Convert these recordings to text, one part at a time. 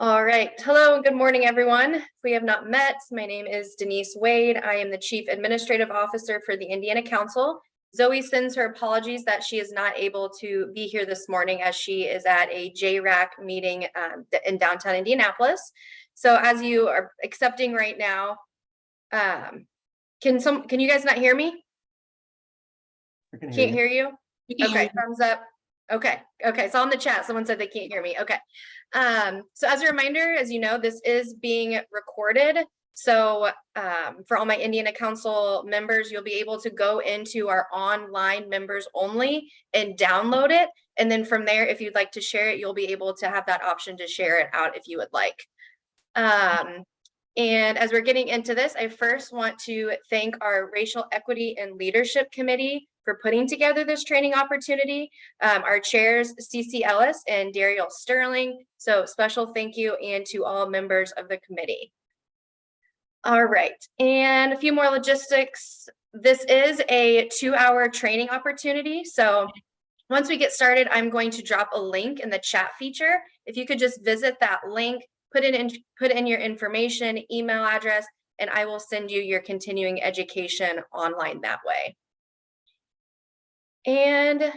All right. Hello and good morning, everyone. If we have not met, my name is Denise Wade. I am the Chief Administrative Officer for the Indiana Council. Zoe sends her apologies that she is not able to be here this morning as she is at a JRAC meeting in downtown Indianapolis. So as you are accepting right now, can you guys not hear me? I can Can't hear you? Okay, you. thumbs up. Okay, so on the chat, someone said they can't hear me. Okay. So as a reminder, as you know, this is being recorded. So for all my Indiana Council members, you'll be able to go into our online members only and download it. And then from there, if you'd like to share it, you'll be able to have that option to share it out if you would like. And as we're getting into this, I first want to thank our Racial Equity and Leadership Committee for putting together this training opportunity. Our chairs, CC Ellis and Dariel Sterling. So special thank you, and to all members of the committee. All right, and a few more logistics. This is a 2-hour training opportunity. So once we get started, I'm going to drop a link in the chat feature. If you could just visit that link, put in your information, email address, and I will send you your continuing education online that way. And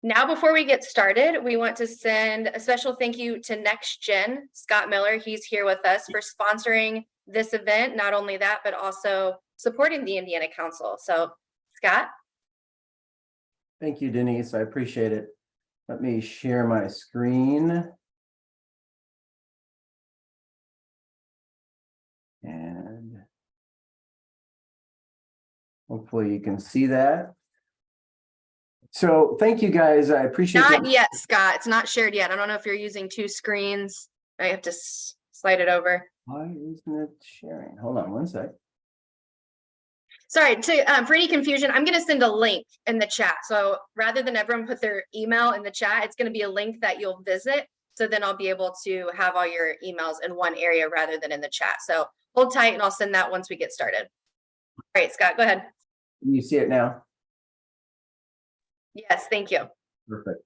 now, before we get started, we want to send a special thank you to Next Gen, Scott Miller. He's here with us for sponsoring this event. Not only that, but also supporting the Indiana Council. So, Scott. Thank you, Denise. I appreciate it. Let me share my screen. And hopefully you can see that. So thank you guys. I appreciate Not yet, Scott. It's not shared yet. I don't know if you're using two screens. I have to slide it over. Why isn't it sharing? Hold on one sec. Sorry, for any confusion, I'm going to send a link in the chat. So rather than everyone put their email in the chat, it's going to be a link that you'll visit. So then I'll be able to have all your emails in one area rather than in the chat. So hold tight and I'll send that once we get started. All right, Scott, go ahead. Can you see it now? Yes, thank you. Perfect.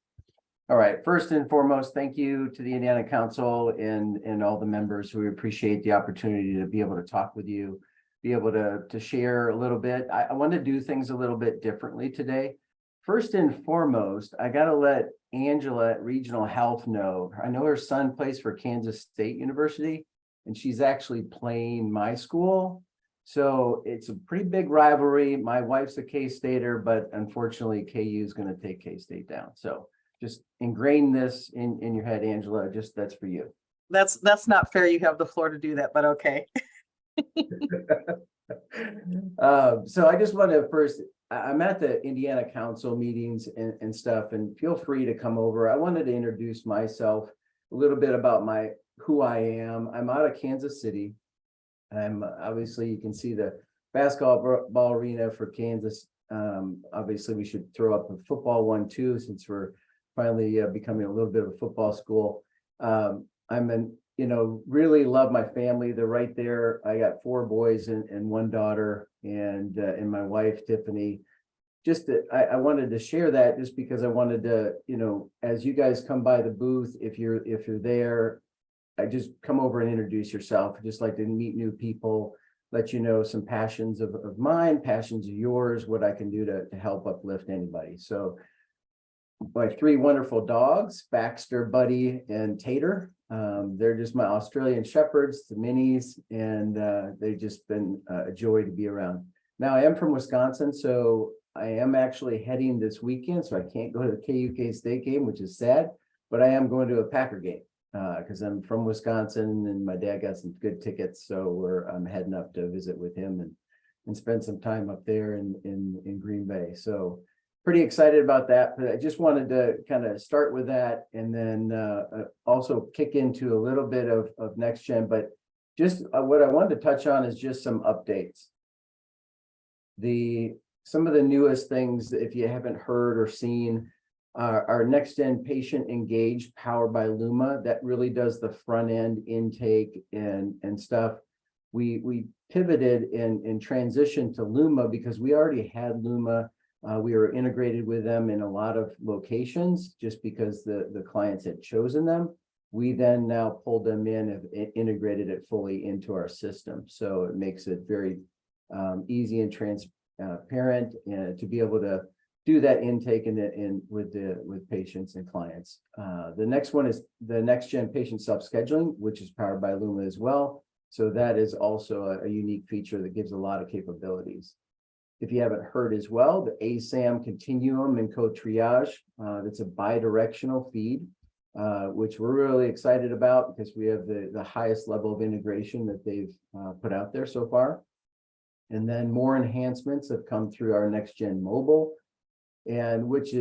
All right. First and foremost, thank you to the Indiana Council and all the members who appreciate the opportunity to be able to talk with you, be able to share a little bit. I want to do things a little bit differently today. First and foremost, I got to let Angela at Regional Health know. I know her son plays for Kansas State University, and she's actually playing my school. So it's a pretty big rivalry. My wife's a K-Stater, but unfortunately, KU is going to take K-State down. So just ingrain this in your head, Angela. Just that's for you. That's not fair. You have the floor to do that, but okay. So I just want to first, I'm at the Indiana Council meetings and stuff, and feel free to come over. I wanted to introduce myself, a little bit about who I am. I'm out of Kansas City. I'm obviously, you can see the basketball arena for Kansas. Obviously, we should throw up a football one too, since we're finally becoming a little bit of a football school. Really love my family. They're right there. I got 4 boys and 1 daughter, and my wife Tiffany. Just that I wanted to share that just because I wanted to, as you guys come by the booth, if you're there, I just come over and introduce yourself. I just like to meet new people, let you know some passions of mine, passions of yours, what I can do to help uplift anybody. So my 3 wonderful dogs, Baxter, Buddy, and Tater. They're just my Australian Shepherds, the minis, and they've just been a joy to be around. Now I am from Wisconsin, so I am actually heading this weekend, so I can't go to the KU State game, which is sad, but I am going to a Packer game. Because I'm from Wisconsin and my dad got some good tickets, so I'm heading up to visit with him and spend some time up there in Green Bay. So pretty excited about that. But I just wanted to kind of start with that, and then also kick into a little bit of Next Gen. But just what I wanted to touch on is just some updates. Some of the newest things, if you haven't heard or seen. Our Next Gen Patient Engage powered by Luma, that really does the front end intake and stuff. We pivoted and transitioned to Luma because we already had Luma. We were integrated with them in a lot of locations just because the clients had chosen them. We then now pulled them in and integrated it fully into our system. So it makes it very easy and transparent to be able to do that intake with patients and clients. The next one is the next gen patient self-scheduling, which is powered by Luma as well. So that is also a unique feature that gives a lot of capabilities. If you haven't heard as well, the ASAM continuum and code triage, that's a bi-directional feed, which we're really excited about because we have the highest level of integration that they've put out there so far. And then more enhancements have come through our next gen mobile, and which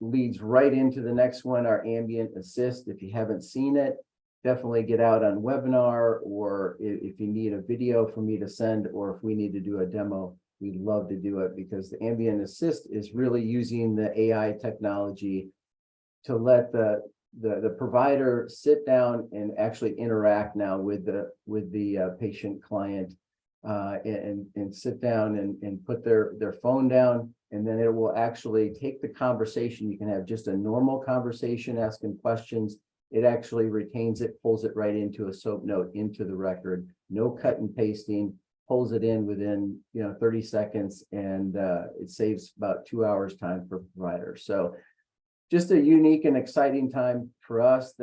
leads right into the next one, our ambient assist. If you haven't seen it, definitely get out on webinar, or if you need a video for me to send, or if we need to do a demo, we'd love to do it, because the ambient assist is really using the AI technology to let the provider sit down and actually interact now with the patient client, and sit down and put their phone down, and then it will actually take the conversation. You can have just a normal conversation asking questions. It actually retains it, pulls it right into a SOAP note into the record, no cut and pasting, pulls it in within 30 seconds, and it saves about 2 hours time for providers. So just a unique and exciting time for us.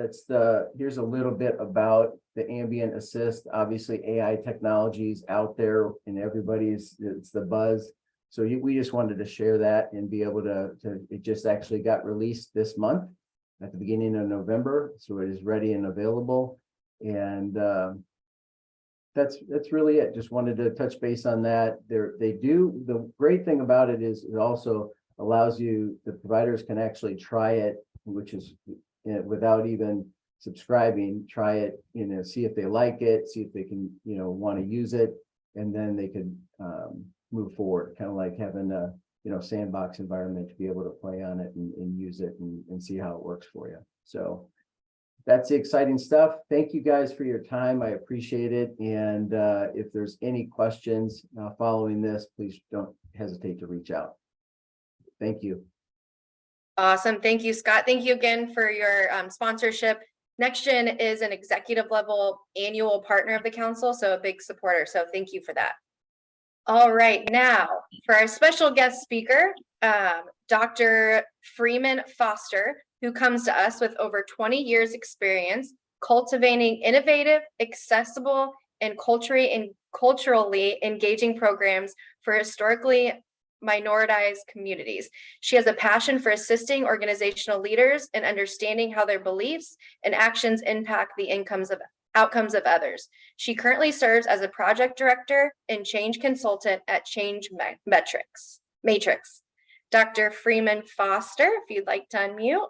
Here's a little bit about the ambient assist. Obviously, AI technologies out there and it's the buzz. So we just wanted to share that and be able to, it just actually got released this month at the beginning of November. So it is ready and available. And that's really it. Just wanted to touch base on that. The great thing about it is it also allows the providers can actually try it, which is without even subscribing, try it, see if they like it, see if they can, want to use it, and then they could move forward, kind of like having a, sandbox environment to be able to play on it and use it and see how it works for you. So that's the exciting stuff. Thank you guys for your time. I appreciate it. And if there's any questions following this, please don't hesitate to reach out. Thank you. Awesome. Thank you, Scott. Thank you again for your sponsorship. NextGen is an executive level annual partner of the council, so a big supporter. So thank you for that. All right, now for our special guest speaker, Dr. Freeman Foster, who comes to us with over 20 years experience cultivating innovative, accessible, and culturally engaging programs for historically minoritized communities. She has a passion for assisting organizational leaders in understanding how their beliefs and actions impact the outcomes of others. She currently serves as a project director and change consultant at Change Matrix. Dr. Freeman Foster, if you'd like to unmute.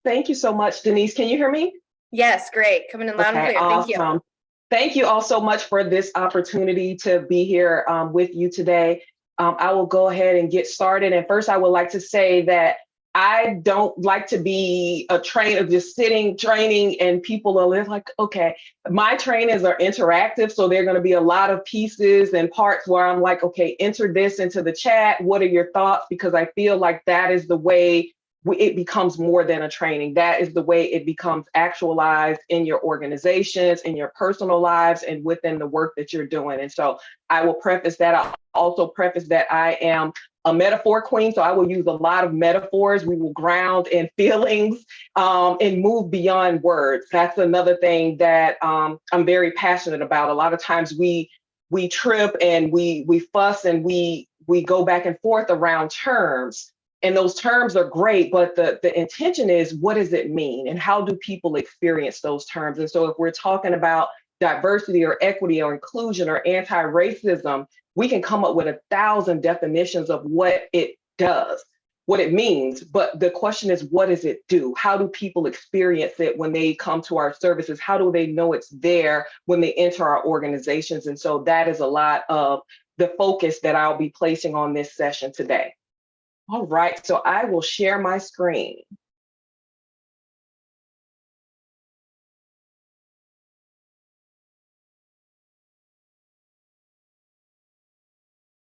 Thank you so much, Denise. Can you hear me? Yes, great. Coming in loud and clear. Awesome. Thank you. Thank you all so much for this opportunity to be here with you today. I will go ahead and get started. And first, I would like to say that I don't like to be a trainer, just sitting training and people are like, okay, my trainings are interactive. So there are going to be a lot of pieces and parts where I'm like, okay, enter this into the chat. What are your thoughts? Because I feel like that is the way it becomes more than a training. That is the way it becomes actualized in your organizations, in your personal lives, and within the work that you're doing. And so I will preface that. I'll also preface that I am a metaphor queen, so I will use a lot of metaphors. We will ground in feelings and move beyond words. That's another thing that I'm very passionate about. A lot of times we trip and we fuss and we go back and forth around terms. And those terms are great, but the intention is, what does it mean? And how do people experience those terms? And so if we're talking about diversity or equity or inclusion or anti-racism, we can come up with 1,000 definitions of what it does, what it means. But the question is, what does it do? How do people experience it when they come to our services? How do they know it's there when they enter our organizations? And so that is a lot of the focus that I'll be placing on this session today. All right, so I will share my screen.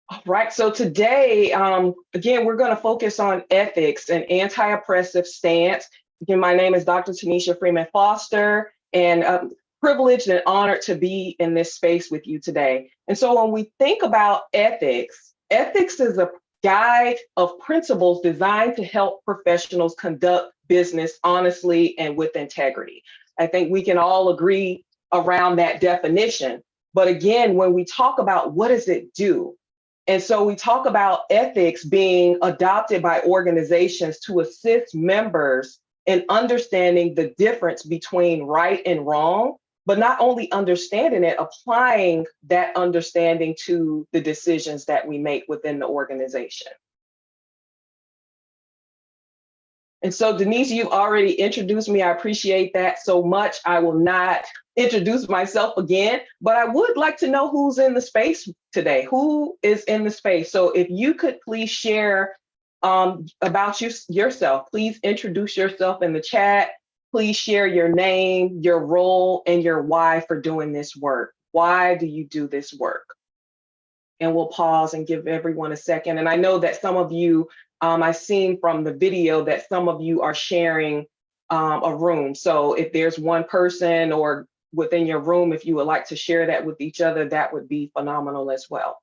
All Right. So today, again, we're going to focus on ethics and anti-oppressive stance. Again, my name is Dr. Tanisha Freeman Foster, and privileged and honored to be in this space with you today. And so when we think about ethics, ethics is a guide of principles designed to help professionals conduct business honestly and with integrity. I think we can all agree around that definition. But again, when we talk about what does it do? And so we talk about ethics being adopted by organizations to assist members in understanding the difference between right and wrong, but not only understanding it, applying that understanding to the decisions that we make within the organization. And so Denise, you've already introduced me. I appreciate that so much. I will not introduce myself again, but I would like to know who's in the space today. Who is in the space? So if you could please share about yourself, please introduce yourself in the chat. Please share your name, your role, and your why for doing this work. Why do you do this work? And we'll pause and give everyone a second. And I know that some of you, I've seen from the video that some of you are sharing a room. So if there's one person or within your room, if you would like to share that with each other, that would be phenomenal as well.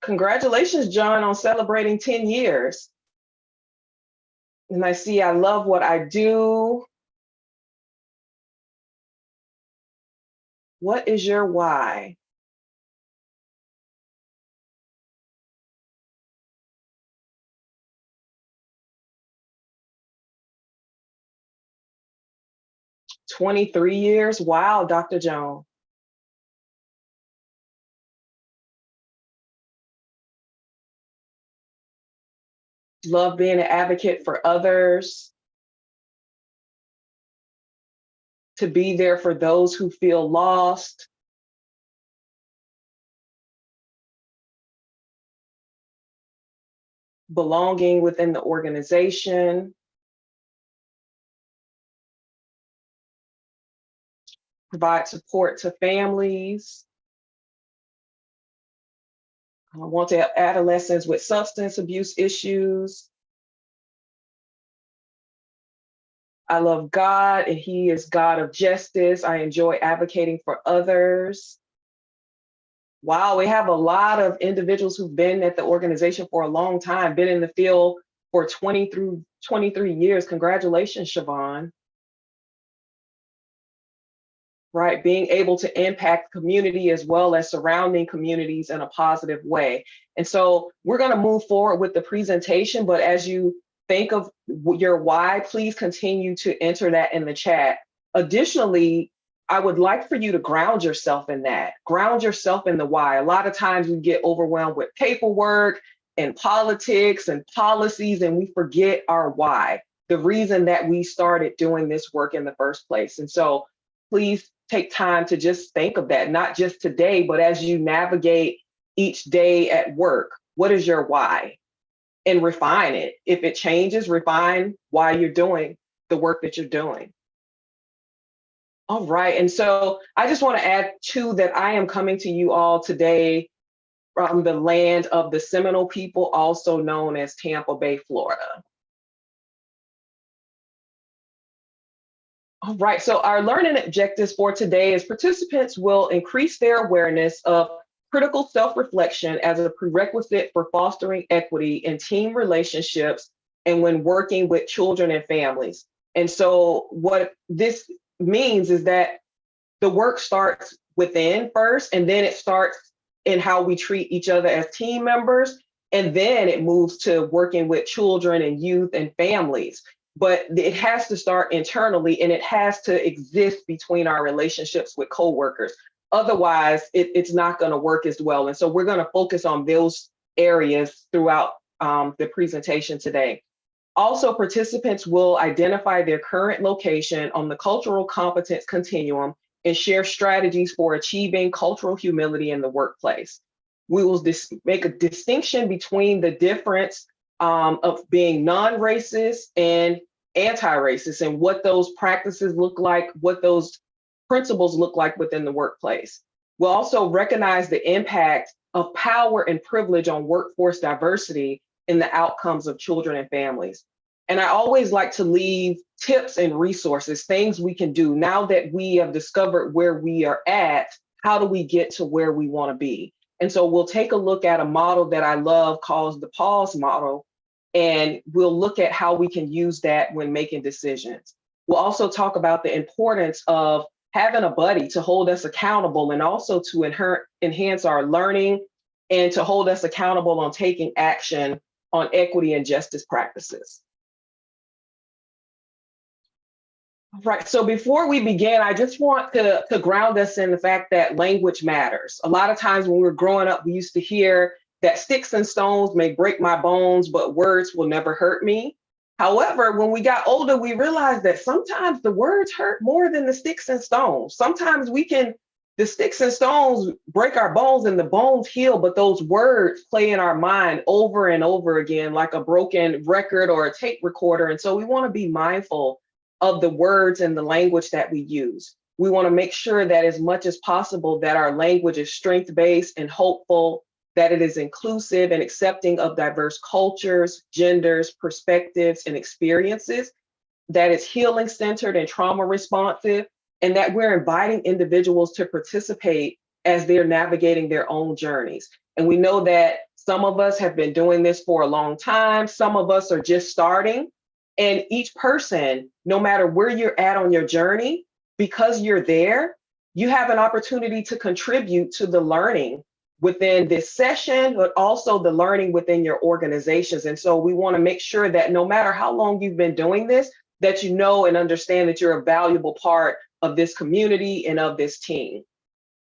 Congratulations, John, on celebrating 10 years. And I see I love what I do. What is your why? "23 years? Wow, Dr. Jones. Love being an advocate for others, to be there for those who feel lost, belonging within the organization, provide support to families. I want to help adolescents with substance abuse issues. I love God, and He is God of justice. I enjoy advocating for others." Wow, we have a lot of individuals who've been at the organization for a long time, been in the field for 20 through 23 years. Congratulations, Siobhan. Right, being able to impact community as well as surrounding communities in a positive way. And so we're going to move forward with the presentation, but as you think of your why, please continue to enter that in the chat. Additionally, I would like for you to ground yourself in that. Ground yourself in the why. A lot of times we get overwhelmed with paperwork and politics and policies, and we forget our why, the reason that we started doing this work in the first place. And so please take time to just think of that, not just today, but as you navigate each day at work. What is your why? And refine it. If it changes, refine why you're doing the work that you're doing. All right. And so I just want to add too that I am coming to you all today from the land of the Seminole people, also known as Tampa Bay, Florida. All right, so our learning objectives for today is participants will increase their awareness of critical self-reflection as a prerequisite for fostering equity in team relationships and when working with children and families. And so what this means is that the work starts within first, and then it starts in how we treat each other as team members, and then it moves to working with children and youth and families. But it has to start internally, and it has to exist between our relationships with coworkers. Otherwise, it's not going to work as well. And so we're going to focus on those areas throughout the presentation today. Also, participants will identify their current location on the cultural competence continuum and share strategies for achieving cultural humility in the workplace. We will make a distinction between the difference of being non-racist and anti-racist and what those practices look like, what those principles look like within the workplace. We'll also recognize the impact of power and privilege on workforce diversity in the outcomes of children and families. And I always like to leave tips and resources, things we can do now that we have discovered where we are at. How do we get to where we want to be? And so we'll take a look at a model that I love called the pause model, and we'll look at how we can use that when making decisions. We'll also talk about the importance of having a buddy to hold us accountable and also to enhance our learning and to hold us accountable on taking action on equity and justice practices. Right, so before we begin, I just want to ground us in the fact that language matters. A lot of times when we were growing up, we used to hear that sticks and stones may break my bones, but words will never hurt me. However, when we got older, we realized that sometimes the words hurt more than the sticks and stones. Sometimes the sticks and stones break our bones and the bones heal, but those words play in our mind over and over again, like a broken record or a tape recorder. And so we want to be mindful of the words and the language that we use. We want to make sure that as much as possible that our language is strength-based and hopeful, that it is inclusive and accepting of diverse cultures, genders, perspectives, and experiences, that it's healing-centered and trauma-responsive, and that we're inviting individuals to participate as they're navigating their own journeys. And we know that some of us have been doing this for a long time, some of us are just starting, and each person, no matter where you're at on your journey, because you're there, you have an opportunity to contribute to the learning within this session, but also the learning within your organizations. And so we want to make sure that no matter how long you've been doing this, that you know and understand that you're a valuable part of this community and of this team.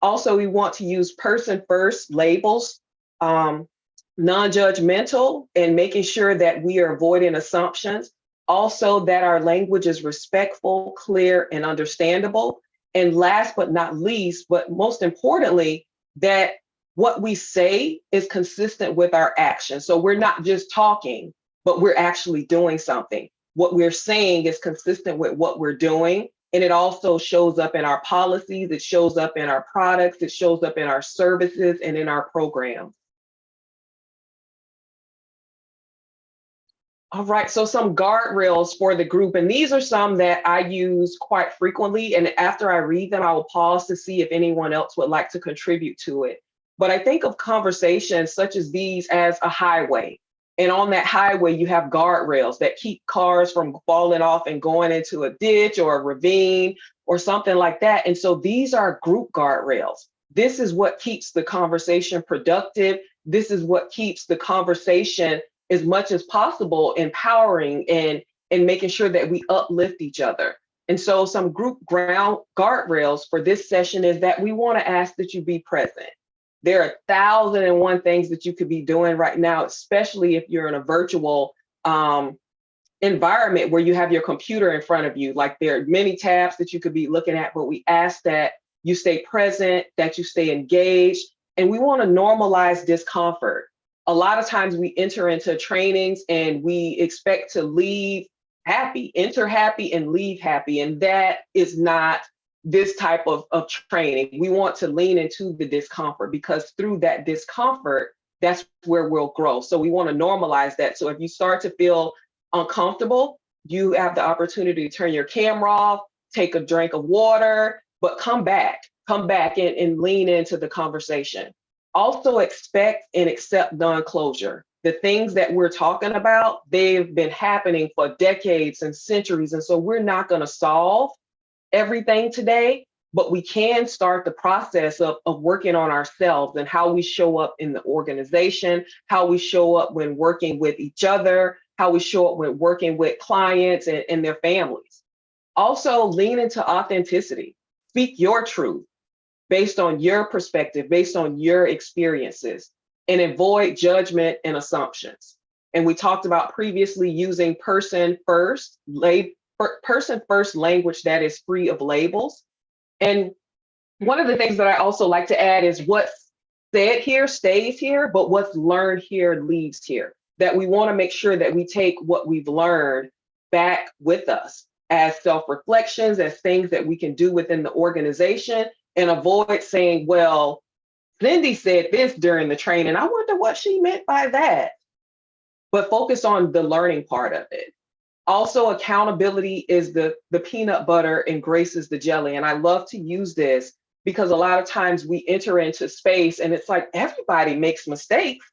Also, we want to use person-first labels, non-judgmental, and making sure that we are avoiding assumptions. Also, that our language is respectful, clear, and understandable. And last but not least, but most importantly, that what we say is consistent with our actions. So we're not just talking, but we're actually doing something. What we're saying is consistent with what we're doing. And it also shows up in our policies, it shows up in our products, it shows up in our services and in our programs. All right, so some guardrails for the group, and these are some that I use quite frequently, and after I read them, I will pause to see if anyone else would like to contribute to it. But I think of conversations such as these as a highway, and on that highway, you have guardrails that keep cars from falling off and going into a ditch or a ravine or something like that, and so these are group guardrails. This is what keeps the conversation productive. This is what keeps the conversation as much as possible empowering and making sure that we uplift each other. And so some group ground guardrails for this session is that we want to ask that you be present. There are 1,001 things that you could be doing right now, especially if you're in a virtual environment where you have your computer in front of you. Like there are many tabs that you could be looking at, but we ask that you stay present, that you stay engaged, and we want to normalize discomfort. A lot of times we enter into trainings and we expect to leave happy, enter happy and leave happy. And that is not this type of training. We want to lean into the discomfort because through that discomfort, that's where we'll grow. So we want to normalize that. So if you start to feel uncomfortable, you have the opportunity to turn your camera off, take a drink of water, but come back and lean into the conversation. Also expect and accept non-closure. The things that we're talking about, they've been happening for decades and centuries. And so we're not going to solve everything today, but we can start the process of working on ourselves and how we show up in the organization, how we show up when working with each other, how we show up when working with clients and their families. Also lean into authenticity. Speak your truth based on your perspective, based on your experiences, and avoid judgment and assumptions. And we talked about previously using person-first language that is free of labels. And One of the things that I also like to add is what's said here stays here, but what's learned here leaves here. That we want to make sure that we take what we've learned back with us as self-reflections, as things that we can do within the organization, and avoid saying, well, Cindy said this during the training. I wonder what she meant by that. But focus on the learning part of it. Also, accountability is the peanut butter and grace is the jelly. And I love to use this because a lot of times we enter into space and it's like everybody makes mistakes.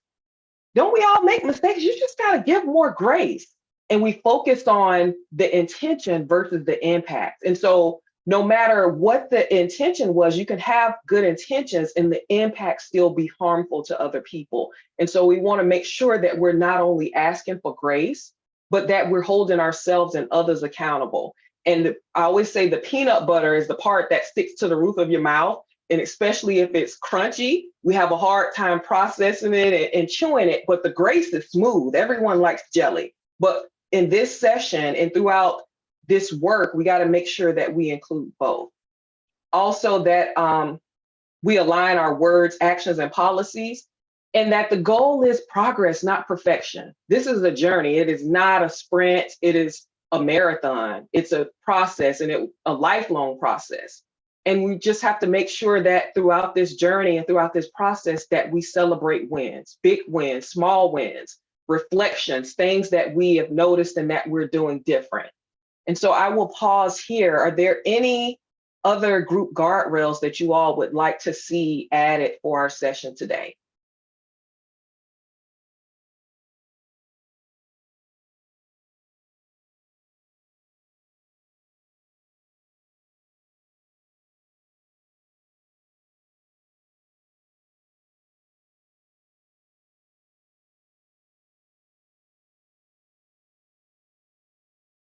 Don't we all make mistakes? You just got to give more grace. And we focused on the intention versus the impact. And so no matter what the intention was, you can have good intentions and the impact still be harmful to other people. And so we want to make sure that we're not only asking for grace, but that we're holding ourselves and others accountable. And I always say the peanut butter is the part that sticks to the roof of your mouth. And especially if it's crunchy, we have a hard time processing it and chewing it, but the grace is smooth. Everyone likes jelly. But in this session and throughout this work, we got to make sure that we include both. Also that we align our words, actions, and policies, and that the goal is progress, not perfection. This is a journey. It is not a sprint. It is a marathon. It's a process and a lifelong process. And we just have to make sure that throughout this journey and throughout this process that we celebrate wins, big wins, small wins, reflections, things that we have noticed and that we're doing different. And so I will pause here. Are there any other group guardrails that you all would like to see added for our session today?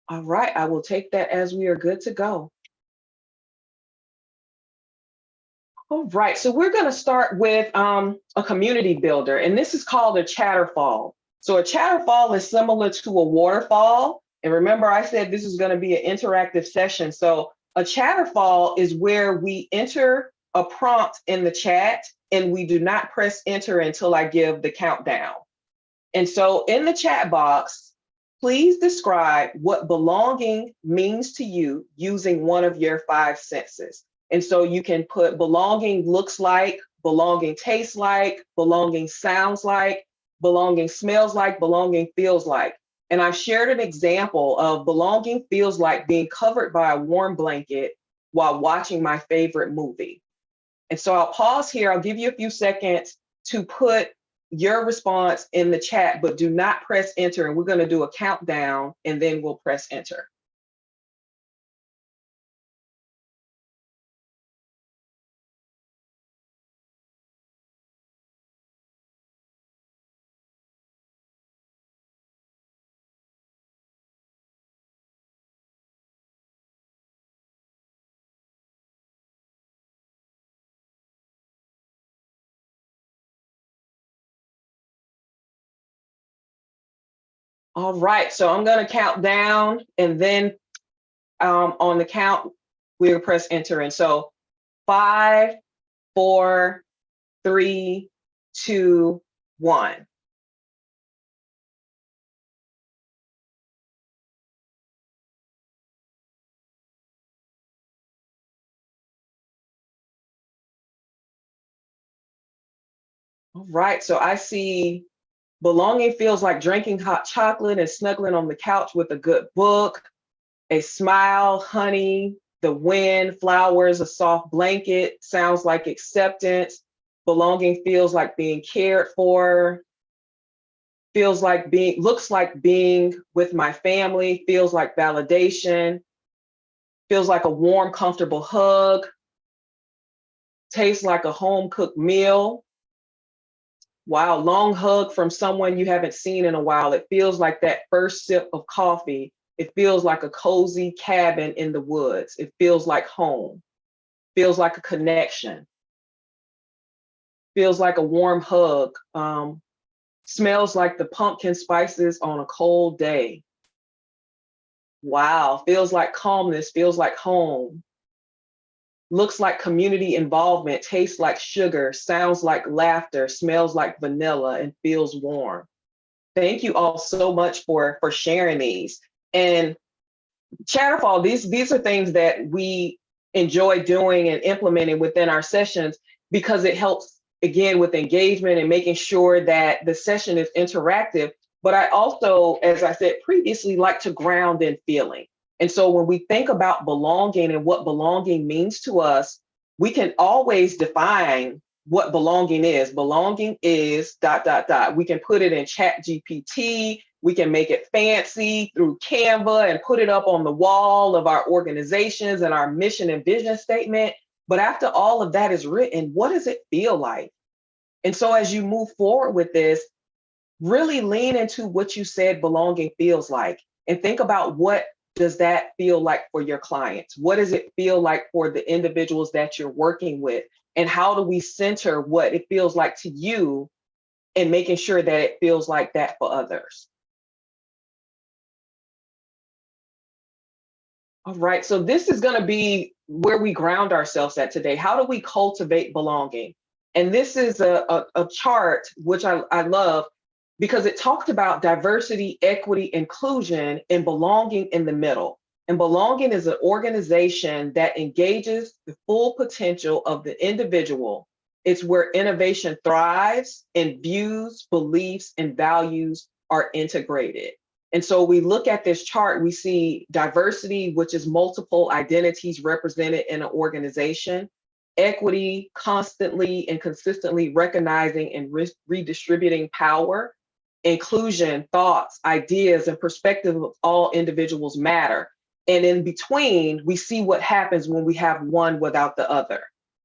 All right, I will take that as we are good to go. All right, so we're going to start with a community builder, and this is called a chatterfall. So a chatterfall is similar to a waterfall. And remember, I said this is going to be an interactive session. So a chatterfall is where we enter a prompt in the chat and we do not press enter until I give the countdown. And so in the chat box, please describe what belonging means to you using one of your 5 senses. And so you can put belonging looks like, belonging tastes like, belonging sounds like, belonging smells like, belonging feels like. And I've shared an example of belonging feels like being covered by a warm blanket while watching my favorite movie. And so I'll pause here. I'll give you a few seconds to put your response in the chat, but do not press enter. And we're going to do a countdown and then we'll press enter. All right, so I'm going to count down and then on the count, we'll press enter. And so 5, 4, 3, 2, 1. All right, so I see belonging feels like drinking hot chocolate and snuggling on the couch with a good book, a smile, honey, the wind, flowers, a soft blanket, sounds like acceptance. Belonging feels like being cared for, feels like being, looks like being with my family, feels like validation, feels like a warm, comfortable hug, tastes like a home cooked meal. Wow, long hug from someone you haven't seen in a while. It feels like that first sip of coffee. It feels like a cozy cabin in the woods. It feels like home. Feels like a connection. Feels like a warm hug. Smells like the pumpkin spices on a cold day. Wow, feels like calmness, feels like home. looks like community involvement, tastes like sugar, sounds like laughter, smells like vanilla, and feels warm. Thank you all so much for sharing these. And Chatterfall, these are things that we enjoy doing and implementing within our sessions because it helps, again, with engagement and making sure that the session is interactive. But I also, as I said previously, like to ground in feeling. And so when we think about belonging and what belonging means to us, we can always define what belonging is. Belonging is ... We can put it in Chat GPT. We can make it fancy through Canva and put it up on the wall of our organizations and our mission and vision statement. But after all of that is written, what does it feel like? And so as you move forward with this, really lean into what you said belonging feels like, and think about what does that feel like for your clients? What does it feel like for the individuals that you're working with? And how do we center what it feels like to you and making sure that it feels like that for others? All right, so this is going to be where we ground ourselves at today. How do we cultivate belonging? And this is a chart, which I love, because it talked about diversity, equity, inclusion, and belonging in the middle. And belonging is an organization that engages the full potential of the individual. It's where innovation thrives and views, beliefs, and values are integrated. And so we look at this chart, we see diversity, which is multiple identities represented in an organization, equity, constantly and consistently recognizing and redistributing power, inclusion, thoughts, ideas, and perspective of all individuals matter. And in between, we see what happens when we have one without the other.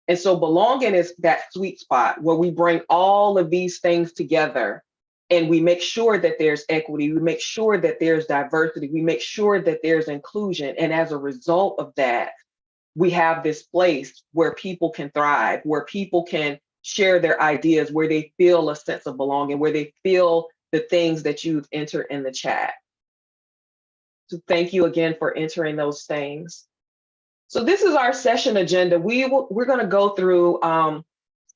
And so belonging is that sweet spot where we bring all of these things together and we make sure that there's equity, we make sure that there's diversity, we make sure that there's inclusion. And as a result of that, we have this place where people can thrive, where people can share their ideas, where they feel a sense of belonging, where they feel the things that you've entered in the chat. So thank you again for entering those things. So this is our session agenda. We're going to go through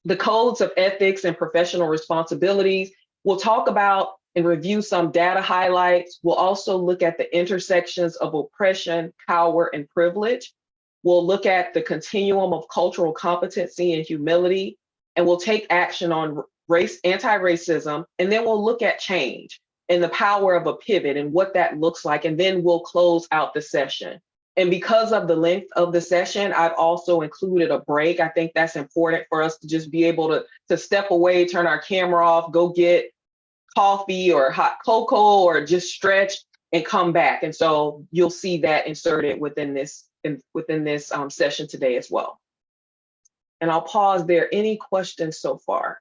the codes of ethics and professional responsibilities. We'll talk about and review some data highlights. We'll also look at the intersections of oppression, power, and privilege. We'll look at the continuum of cultural competency and humility, and we'll take action on race, anti-racism, and then we'll look at change and the power of a pivot and what that looks like, and then we'll close out the session. And because of the length of the session, I've also included a break. I think that's important for us to just be able to step away, turn our camera off, go get coffee or hot cocoa, or just stretch and come back. And so you'll see that inserted within this session today as well. And I'll pause there. Any questions so far?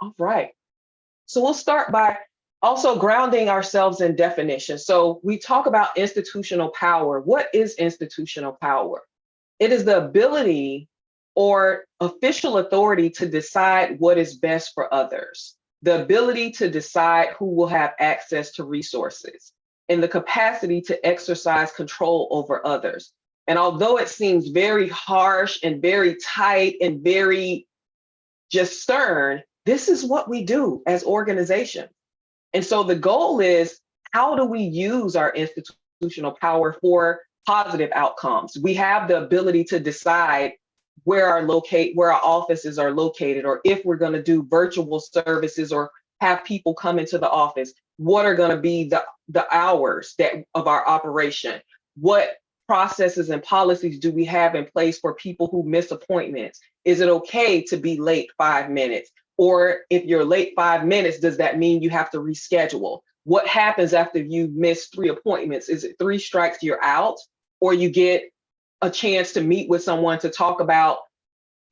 All right. So we'll start by also grounding ourselves in definition. So we talk about institutional power. What is institutional power? It is the ability or official authority to decide what is best for others, the ability to decide who will have access to resources, and the capacity to exercise control over others. And although it seems very harsh and very tight and very just stern, this is what we do as organizations. And so the goal is, how do we use our institutional power for positive outcomes? We have the ability to decide where our offices are located, or if we're going to do virtual services or have people come into the office, what are going to be the hours of our operation? What processes and policies do we have in place for people who miss appointments? Is it okay to be late 5 minutes? Or if you're late 5 minutes, does that mean you have to reschedule? What happens after you miss 3 appointments? Is it 3 strikes, you're out? Or you get a chance to meet with someone to talk about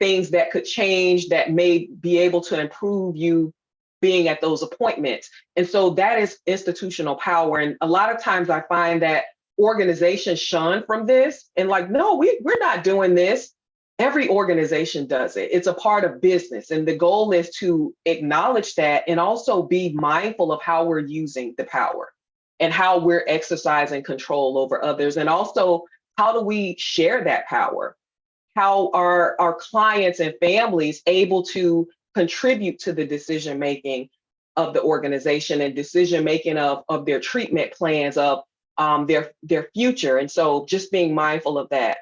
things that could change, that may be able to improve you being at those appointments? And so that is institutional power. And a lot of times I find that organizations shun from this and like, no, we're not doing this. Every organization does it. It's a part of business. And the goal is to acknowledge that and also be mindful of how we're using the power. and how we're exercising control over others. And also, how do we share that power? How are our clients and families able to contribute to the decision making of the organization and decision making of their treatment plans, of their future? And so just being mindful of that.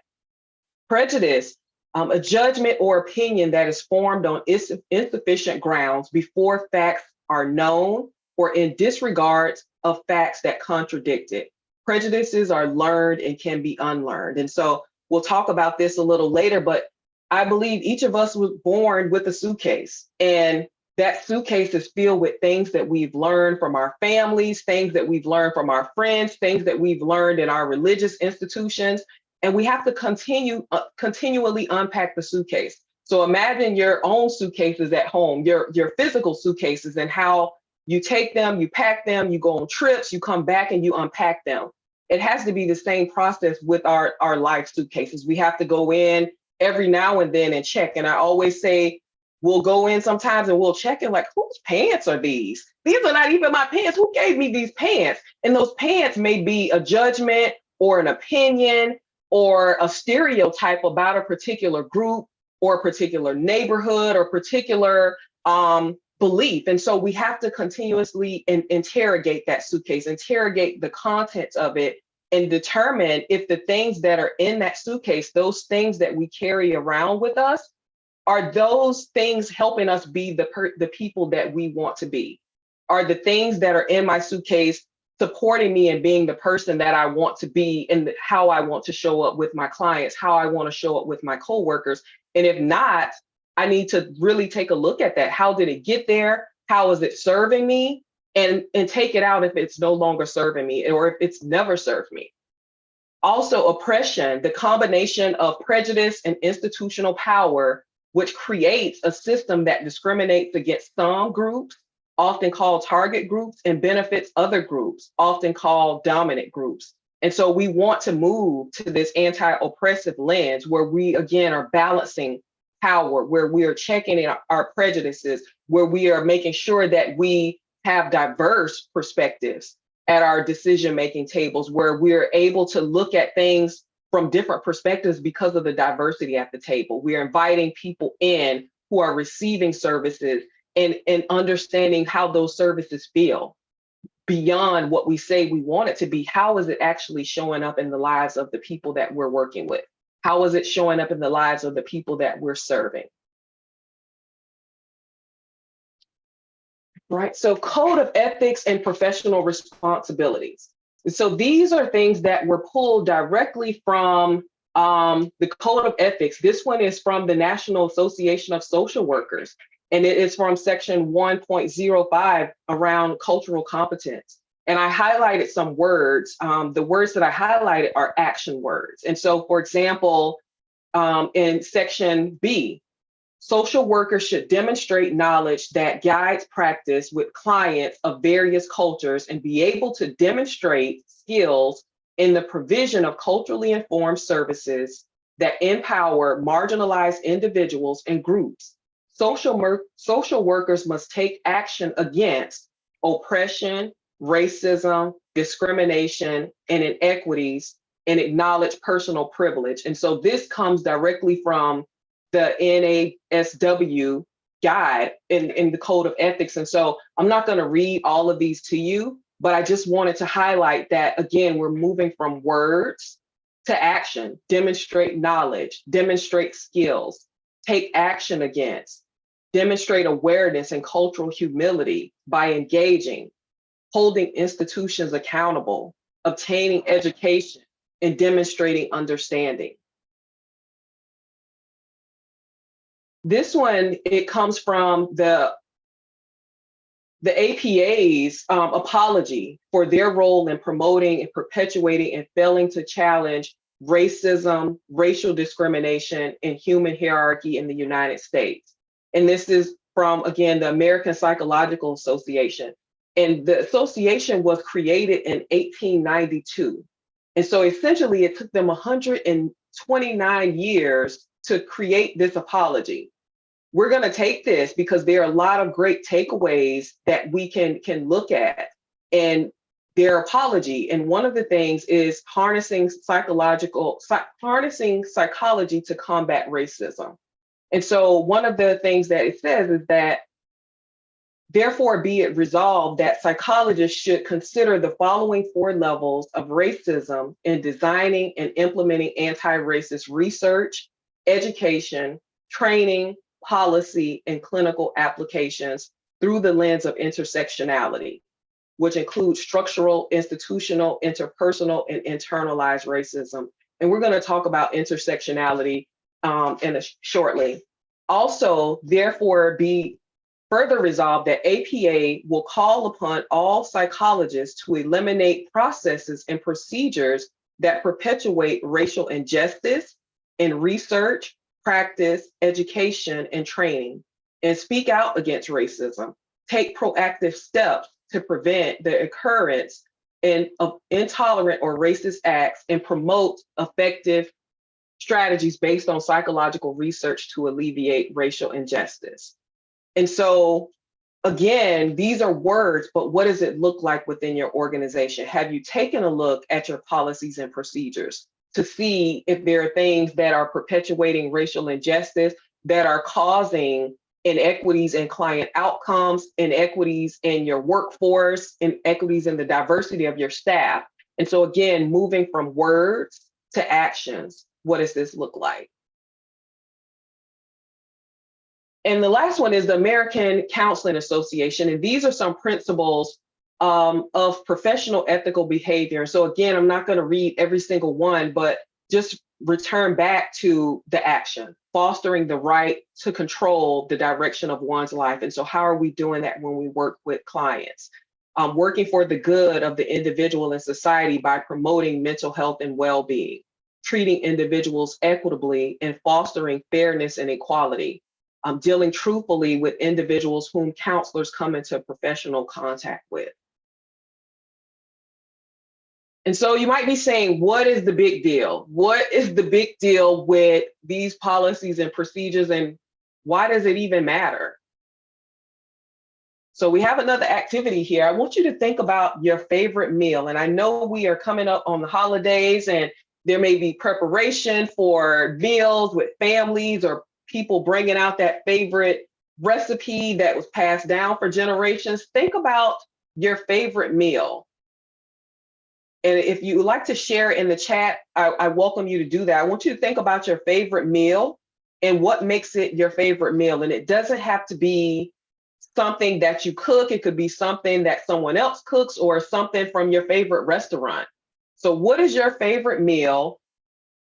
Prejudice, a judgment or opinion that is formed on insufficient grounds before facts are known or in disregard of facts that contradict it. Prejudices are learned and can be unlearned. And so we'll talk about this a little later, but I believe each of us was born with a suitcase, and that suitcase is filled with things that we've learned from our families, things that we've learned from our friends, things that we've learned in our religious institutions. And we have to continually unpack the suitcase. So imagine your own suitcases at home, your physical suitcases, and how you take them, you pack them, you go on trips, you come back and you unpack them. It has to be the same process with our life suitcases. We have to go in every now and then and check. And I always say, we'll go in sometimes and we'll check in, like, whose pants are these? These are not even my pants. Who gave me these pants? And those pants may be a judgment or an opinion or a stereotype about a particular group or a particular neighborhood or particular belief. And so we have to continuously interrogate that suitcase, interrogate the contents of it, and determine if the things that are in that suitcase, those things that we carry around with us, are those things helping us be the people that we want to be? Are the things that are in my suitcase supporting me and being the person that I want to be, and how I want to show up with my clients, how I want to show up with my coworkers? And if not, I need to really take a look at that. How did it get there? How is it serving me? And take it out if it's no longer serving me, or if it's never served me. Also, oppression, the combination of prejudice and institutional power, which creates a system that discriminates against some groups, often called target groups, and benefits other groups, often called dominant groups. And so we want to move to this anti-oppressive lens where we, again, are balancing power, where we are checking in our prejudices, where we are making sure that we have diverse perspectives at our decision-making tables, where we're able to look at things from different perspectives because of the diversity at the table. We are inviting people in who are receiving services and understanding how those services feel beyond what we say we want it to be. How is it actually showing up in the lives of the people that we're working with? How is it showing up in the lives of the people that we're serving? Right, so code of ethics and professional responsibilities. So these are things that were pulled directly from the code of ethics. This one is from the National Association of Social Workers, and it is from section 1.05 around cultural competence. And I highlighted some words. The words that I highlighted are action words. And so, for example, in section B, social workers should demonstrate knowledge that guides practice with clients of various cultures and be able to demonstrate skills in the provision of culturally informed services that empower marginalized individuals and groups. Social workers must take action against oppression, racism, discrimination, and inequities, and acknowledge personal privilege. And so this comes directly from the NASW guide in the code of ethics. And so I'm not going to read all of these to you, but I just wanted to highlight that, again, we're moving from words to action, demonstrate knowledge, demonstrate skills, take action against, demonstrate awareness and cultural humility by engaging, holding institutions accountable, obtaining education, and demonstrating understanding. This one, it comes from the APA's apology for their role in promoting and perpetuating and failing to challenge racism, racial discrimination, and human hierarchy in the United States. And this is from, again, the American Psychological Association. And the association was created in 1892. And so essentially it took them 129 years to create this apology. We're going to take this because there are a lot of great takeaways that we can look at. And their apology. And one of the things is harnessing psychology to combat racism. And so one of the things that it says is that, therefore, be it resolved that psychologists should consider the following 4 levels of racism in designing and implementing anti-racist research, education, training, policy, and clinical applications through the lens of intersectionality, which includes structural, institutional, interpersonal, and internalized racism. And we're going to talk about intersectionality shortly. Also, therefore, be further resolved that APA will call upon all psychologists to eliminate processes and procedures that perpetuate racial injustice in research, practice, education, and training, and speak out against racism, take proactive steps to prevent the occurrence of intolerant or racist acts, and promote effective strategies based on psychological research to alleviate racial injustice. And so, again, these are words, but what does it look like within your organization? Have you taken a look at your policies and procedures to see if there are things that are perpetuating racial injustice, that are causing inequities in client outcomes, inequities in your workforce, inequities in the diversity of your staff? And so, again, moving from words to actions, what does this look like? And the last one is the American Counseling Association. And these are some principles of professional ethical behavior. So again, I'm not going to read every single one, but just return back to the action, fostering the right to control the direction of one's life. And so how are we doing that when we work with clients? Working for the good of the individual and society by promoting mental health and well-being, treating individuals equitably, and fostering fairness and equality. Dealing truthfully with individuals whom counselors come into professional contact with. And so you might be saying, what is the big deal? What is the big deal with these policies and procedures, and why does it even matter? So we have another activity here. I want you to think about your favorite meal. And I know we are coming up on the holidays, and there may be preparation for meals with families, or people bringing out that favorite recipe that was passed down for generations. Think about your favorite meal. And if you would like to share in the chat, I welcome you to do that. I want you to think about your favorite meal and what makes it your favorite meal. And it doesn't have to be something that you cook. It could be something that someone else cooks, or something from your favorite restaurant. So what is your favorite meal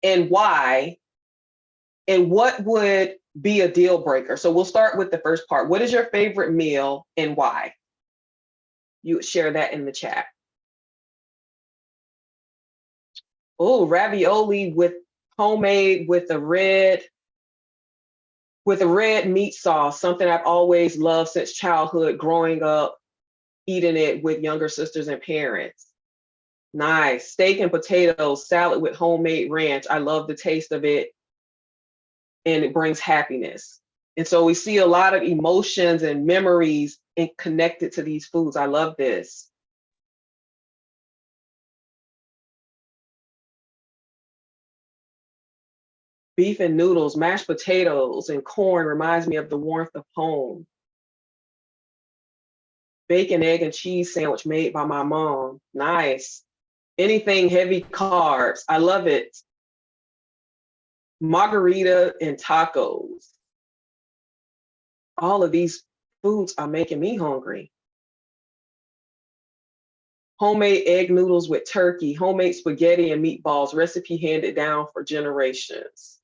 and why? And what would be a deal breaker? So we'll start with the first part. What is your favorite meal and why? You would share that in the chat. Oh, ravioli with homemade with a red meat sauce, something I've always loved since childhood, growing up, eating it with younger sisters and parents. Nice. Steak and potatoes, salad with homemade ranch. I love the taste of it, and it brings happiness. And so we see a lot of emotions and memories connected to these foods. I love this. Beef and noodles, mashed potatoes, and corn reminds me of the warmth of home. Bacon, egg, and cheese sandwich made by my mom. Nice. Anything heavy carbs. I love it. Margarita and tacos. All of these foods are making me hungry. Homemade egg noodles with turkey, homemade spaghetti and meatballs, recipe handed down for generations.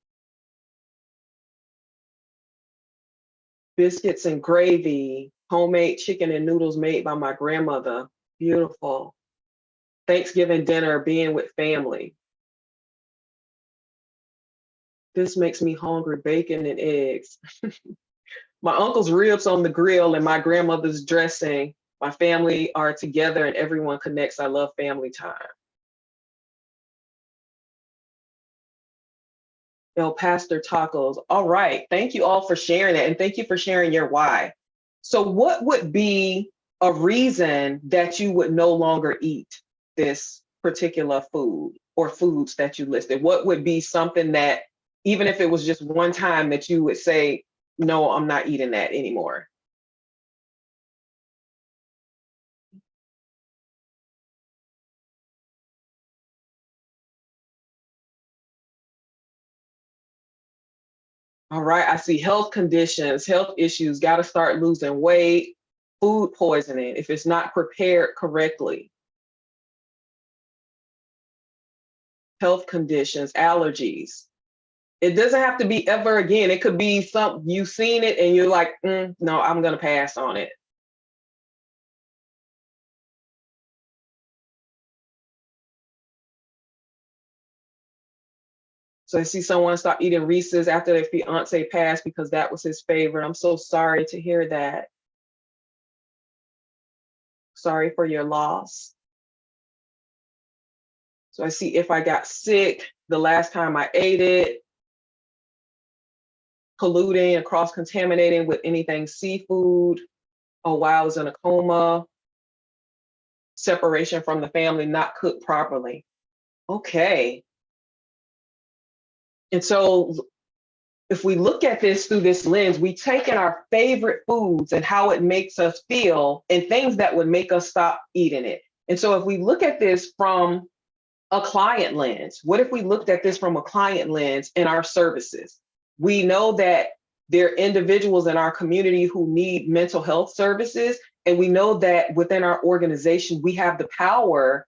Biscuits and gravy, homemade chicken and noodles made by my grandmother. Beautiful. Thanksgiving dinner, being with family. This makes me hungry, bacon and eggs. My uncle's ribs on the grill and my grandmother's dressing. My family are together and everyone connects. I love family time. El Pastor tacos. All right. Thank you all for sharing that. And thank you for sharing your why. So what would be a reason that you would no longer eat this particular food or foods that you listed? What would be something that, even if it was just one time, that you would say, no, I'm not eating that anymore? All right, I see health conditions, health issues, got to start losing weight, food poisoning if it's not prepared correctly, health conditions, allergies. It doesn't have to be ever again. It could be something you've seen it and you're like, no, I'm going to pass on it. So I see someone stop eating Reese's after their fiance passed because that was his favorite. I'm so sorry to hear that. Sorry for your loss. So I see if I got sick the last time I ate it, polluting and cross-contaminating with anything seafood. Oh, wow, I was in a coma. Separation from the family, not cooked properly. Okay. And so if we look at this through this lens, we take in our favorite foods and how it makes us feel and things that would make us stop eating it. And so if we look at this from a client lens, what if we looked at this from a client lens in our services? We know that there are individuals in our community who need mental health services. And we know that within our organization, we have the power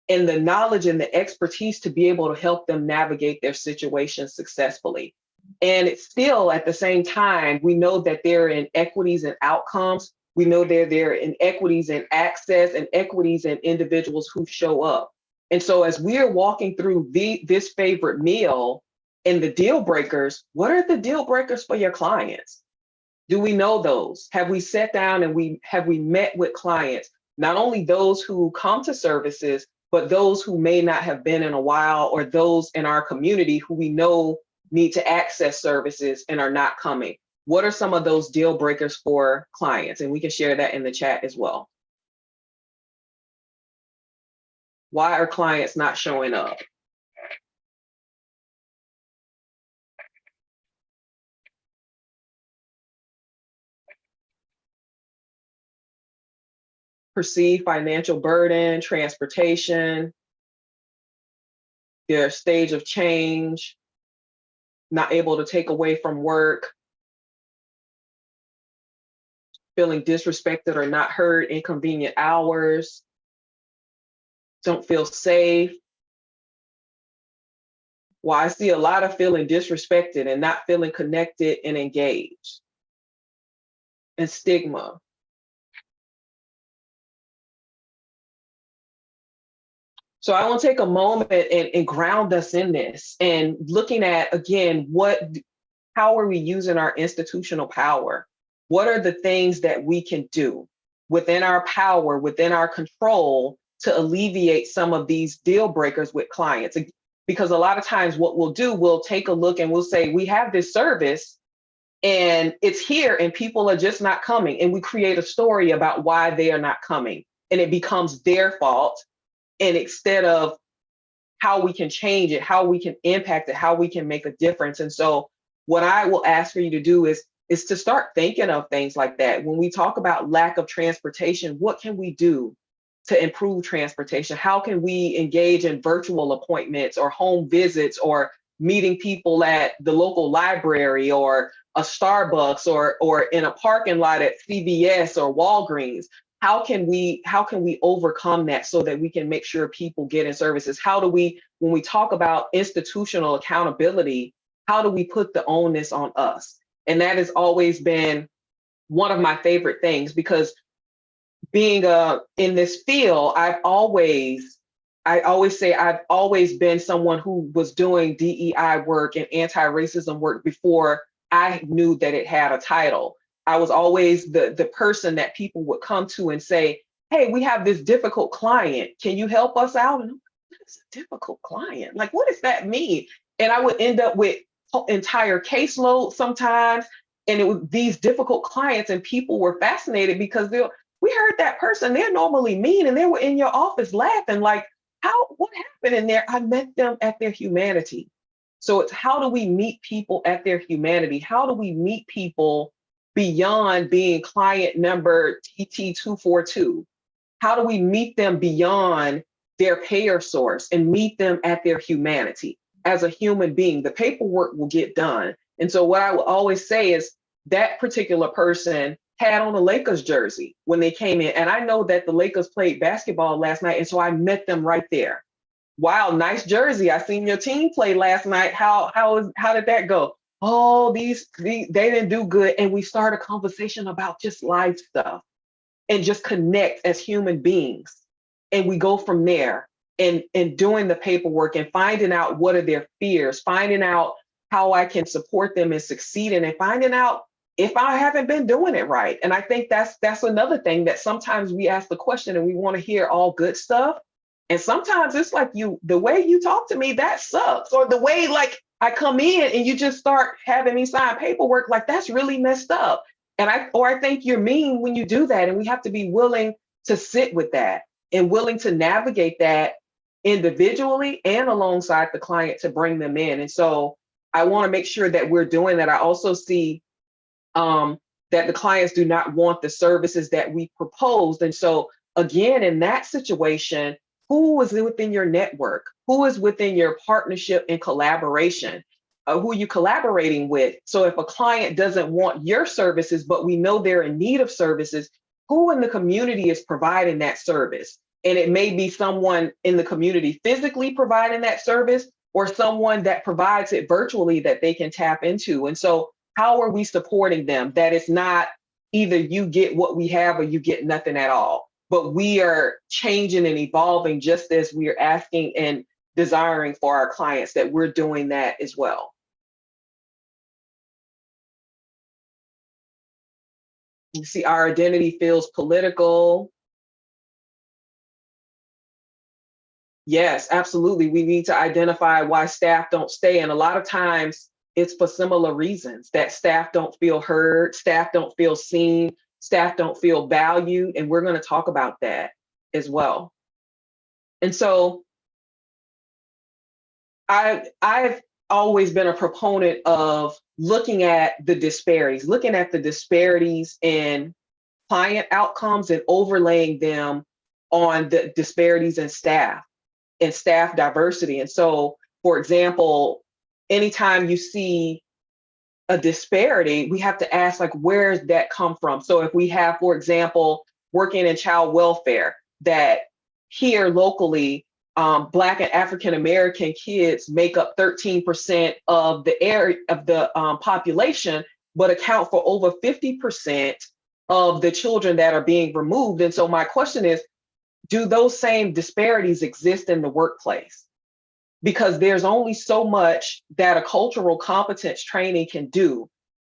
and the knowledge and the expertise to be able to help them navigate their situation successfully. And it's still at the same time, we know that there are inequities in outcomes. We know there are inequities in access and equities in individuals who show up. And so as we're walking through this favorite meal and the deal breakers, what are the deal breakers for your clients? Do we know those? Have we sat down and have we met with clients, not only those who come to services, but those who may not have been in a while, or those in our community who we know need to access services and are not coming? What are some of those deal breakers for clients? And we can share that in the chat as well. Why are clients not showing up? Perceived financial burden, transportation, their stage of change, not able to take away from work, feeling disrespected or not heard, inconvenient hours, don't feel safe. Well, I see a lot of feeling disrespected and not feeling connected and engaged. And stigma. So I want to take a moment and ground us in this and looking at, again, how are we using our institutional power? What are the things that we can do within our power, within our control, to alleviate some of these deal breakers with clients? Because a lot of times what we'll do, we'll take a look and we'll say, we have this service and it's here and people are just not coming. And we create a story about why they are not coming. And it becomes their fault. And instead of how we can change it, how we can impact it, how we can make a difference. And so what I will ask for you to do is to start thinking of things like that. When we talk about lack of transportation, what can we do to improve transportation? How can we engage in virtual appointments or home visits or meeting people at the local library or a Starbucks or in a parking lot at CVS or Walgreens? How can we overcome that so that we can make sure people get in services? How do we, when we talk about institutional accountability, how do we put the onus on us? And that has always been one of my favorite things, because being in this field, I always say I've always been someone who was doing DEI work and anti-racism work before I knew that it had a title. I was always the person that people would come to and say, hey, we have this difficult client. Can you help us out? And I'm like, what is a difficult client? Like, what does that mean? And I would end up with entire caseload sometimes. And it was these difficult clients, and people were fascinated because we heard that person, they're normally mean and they were in your office laughing. Like, what happened in there? I met them at their humanity. So it's how do we meet people at their humanity? How do we meet people beyond being client number TT242? How do we meet them beyond their payer source and meet them at their humanity as a human being? The paperwork will get done. And so what I will always say is that particular person had on a Lakers jersey when they came in. And I know that the Lakers played basketball last night. And so I met them right there. Wow, nice jersey. I seen your team play last night. How did that go? Oh, they didn't do good. And we start a conversation about just life stuff and just connect as human beings. And we go from there and doing the paperwork and finding out what are their fears, finding out how I can support them and succeed in, and finding out if I haven't been doing it right. And I think that's another thing, that sometimes we ask the question and we want to hear all good stuff. And sometimes it's like, the way you talk to me, that sucks. Or the way like I come in and you just start having me sign paperwork, like that's really messed up. And I think you're mean when you do that. And we have to be willing to sit with that and willing to navigate that individually and alongside the client to bring them in. And so I want to make sure that we're doing that. I also see that the clients do not want the services that we proposed. And so again, in that situation, who is within your network? Who is within your partnership and collaboration? Who are you collaborating with? So if a client doesn't want your services, but we know they're in need of services, who in the community is providing that service? And it may be someone in the community physically providing that service, or someone that provides it virtually that they can tap into. And so how are we supporting them? That it's not either you get what we have or you get nothing at all, but we are changing and evolving just as we are asking and desiring for our clients, that we're doing that as well. You see, our identity feels political. Yes, absolutely. We need to identify why staff don't stay. And a lot of times it's for similar reasons, that staff don't feel heard, staff don't feel seen, staff don't feel valued. And we're going to talk about that as well. And so I've always been a proponent of looking at the disparities in client outcomes and overlaying them on the disparities in staff and staff diversity. And so, for example, anytime you see a disparity, we have to ask, like, where does that come from? So if we have, for example, working in child welfare, that here locally, Black and African American kids make up 13% of the area of the population, but account for over 50% of the children that are being removed. And so my question is, do those same disparities exist in the workplace? Because there's only so much that a cultural competence training can do.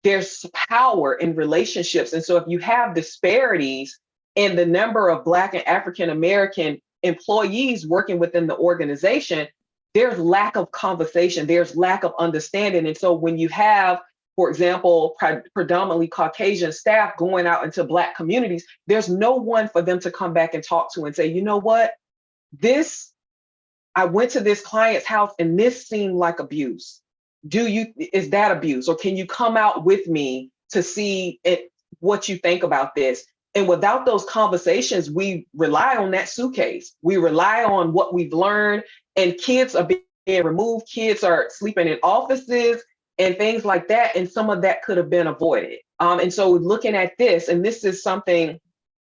There's power in relationships. And so if you have disparities in the number of Black and African American employees working within the organization, there's lack of conversation, there's lack of understanding. And so when you have, for example, predominantly Caucasian staff going out into Black communities, there's no one for them to come back and talk to and say, you know what, I went to this client's house and this seemed like abuse. Is that abuse? Or can you come out with me to see what you think about this? And without those conversations, we rely on that suitcase. We rely on what we've learned, and kids are being removed. Kids are sleeping in offices and things like that. And some of that could have been avoided. And so looking at this, and this is something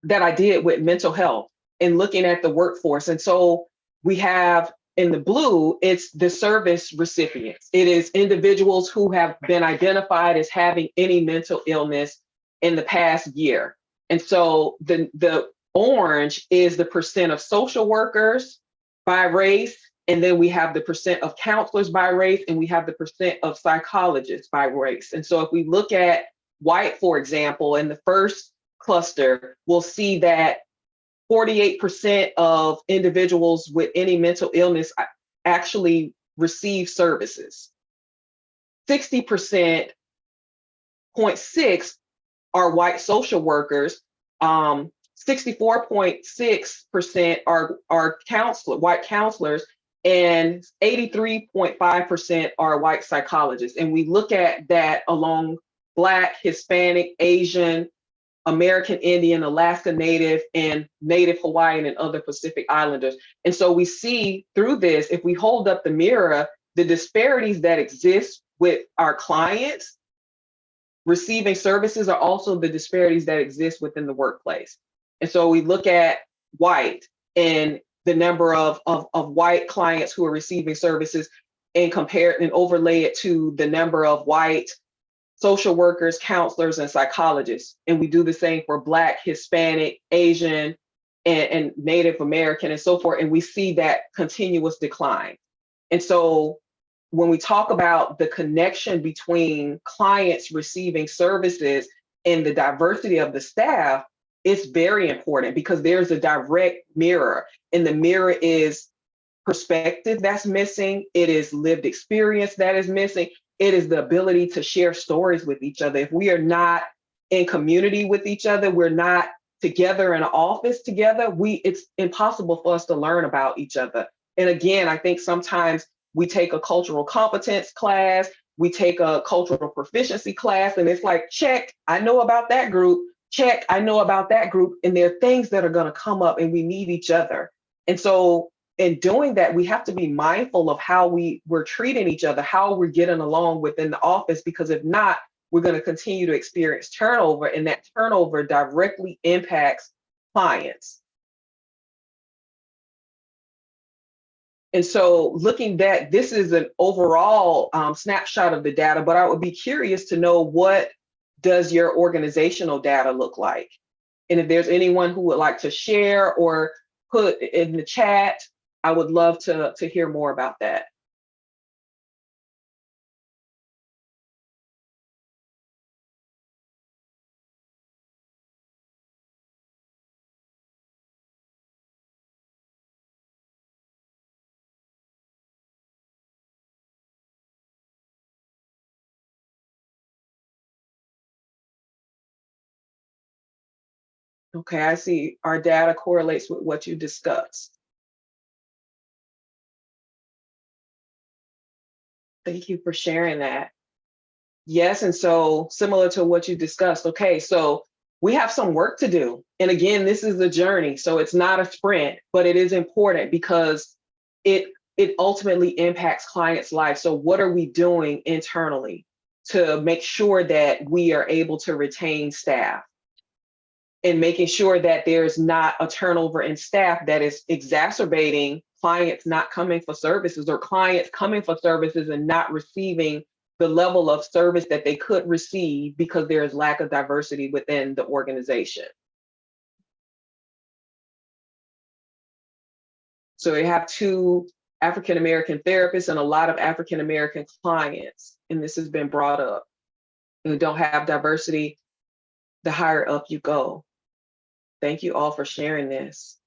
that I did with mental health and looking at the workforce. And so we have in the blue, it's the service recipients. It is individuals who have been identified as having any mental illness in the past year. And so the orange is the percent of social workers by race. And then we have the percent of counselors by race, and we have the percent of psychologists by race. And so if we look at white, for example, in the first cluster, we'll see that 48% of individuals with any mental illness actually receive services. 60.6 are white social workers. 64.6% are white counselors, and 83.5% are white psychologists. And we look at that along Black, Hispanic, Asian, American Indian, Alaska Native, and Native Hawaiian and other Pacific Islanders. And so we see through this, if we hold up the mirror, the disparities that exist with our clients receiving services are also the disparities that exist within the workplace. And so we look at white and the number of white clients who are receiving services and compare it and overlay it to the number of white social workers, counselors, and psychologists. And we do the same for Black, Hispanic, Asian, and Native American, and so forth. And we see that continuous decline. And so when we talk about the connection between clients receiving services and the diversity of the staff, it's very important because there's a direct mirror, and the mirror is perspective that's missing. It is lived experience that is missing. It is the ability to share stories with each other. If we are not in community with each other, we're not together in an office together, it's impossible for us to learn about each other. And again, I think sometimes we take a cultural competence class, we take a cultural proficiency class, and it's like, check, I know about that group, check, I know about that group. And there are things that are going to come up and we need each other. And so in doing that, we have to be mindful of how we're treating each other, how we're getting along within the office, because if not, we're going to continue to experience turnover, and that turnover directly impacts clients. And so looking back, this is an overall snapshot of the data, but I would be curious to know, what does your organizational data look like? And if there's anyone who would like to share or put in the chat, I would love to hear more about that. Okay, I see our data correlates with what you discussed. Thank you for sharing that. Yes, and so similar to what you discussed, okay, so we have some work to do. And again, this is a journey, so it's not a sprint, but it is important because it ultimately impacts clients' lives. So what are we doing internally to make sure that we are able to retain staff, and making sure that there's not a turnover in staff that is exacerbating clients not coming for services, or clients coming for services and not receiving the level of service that they could receive because there is lack of diversity within the organization. So we have 2 African-American therapists and a lot of African-American clients, and this has been brought up. And we don't have diversity, the higher up you go. Thank you all for sharing this.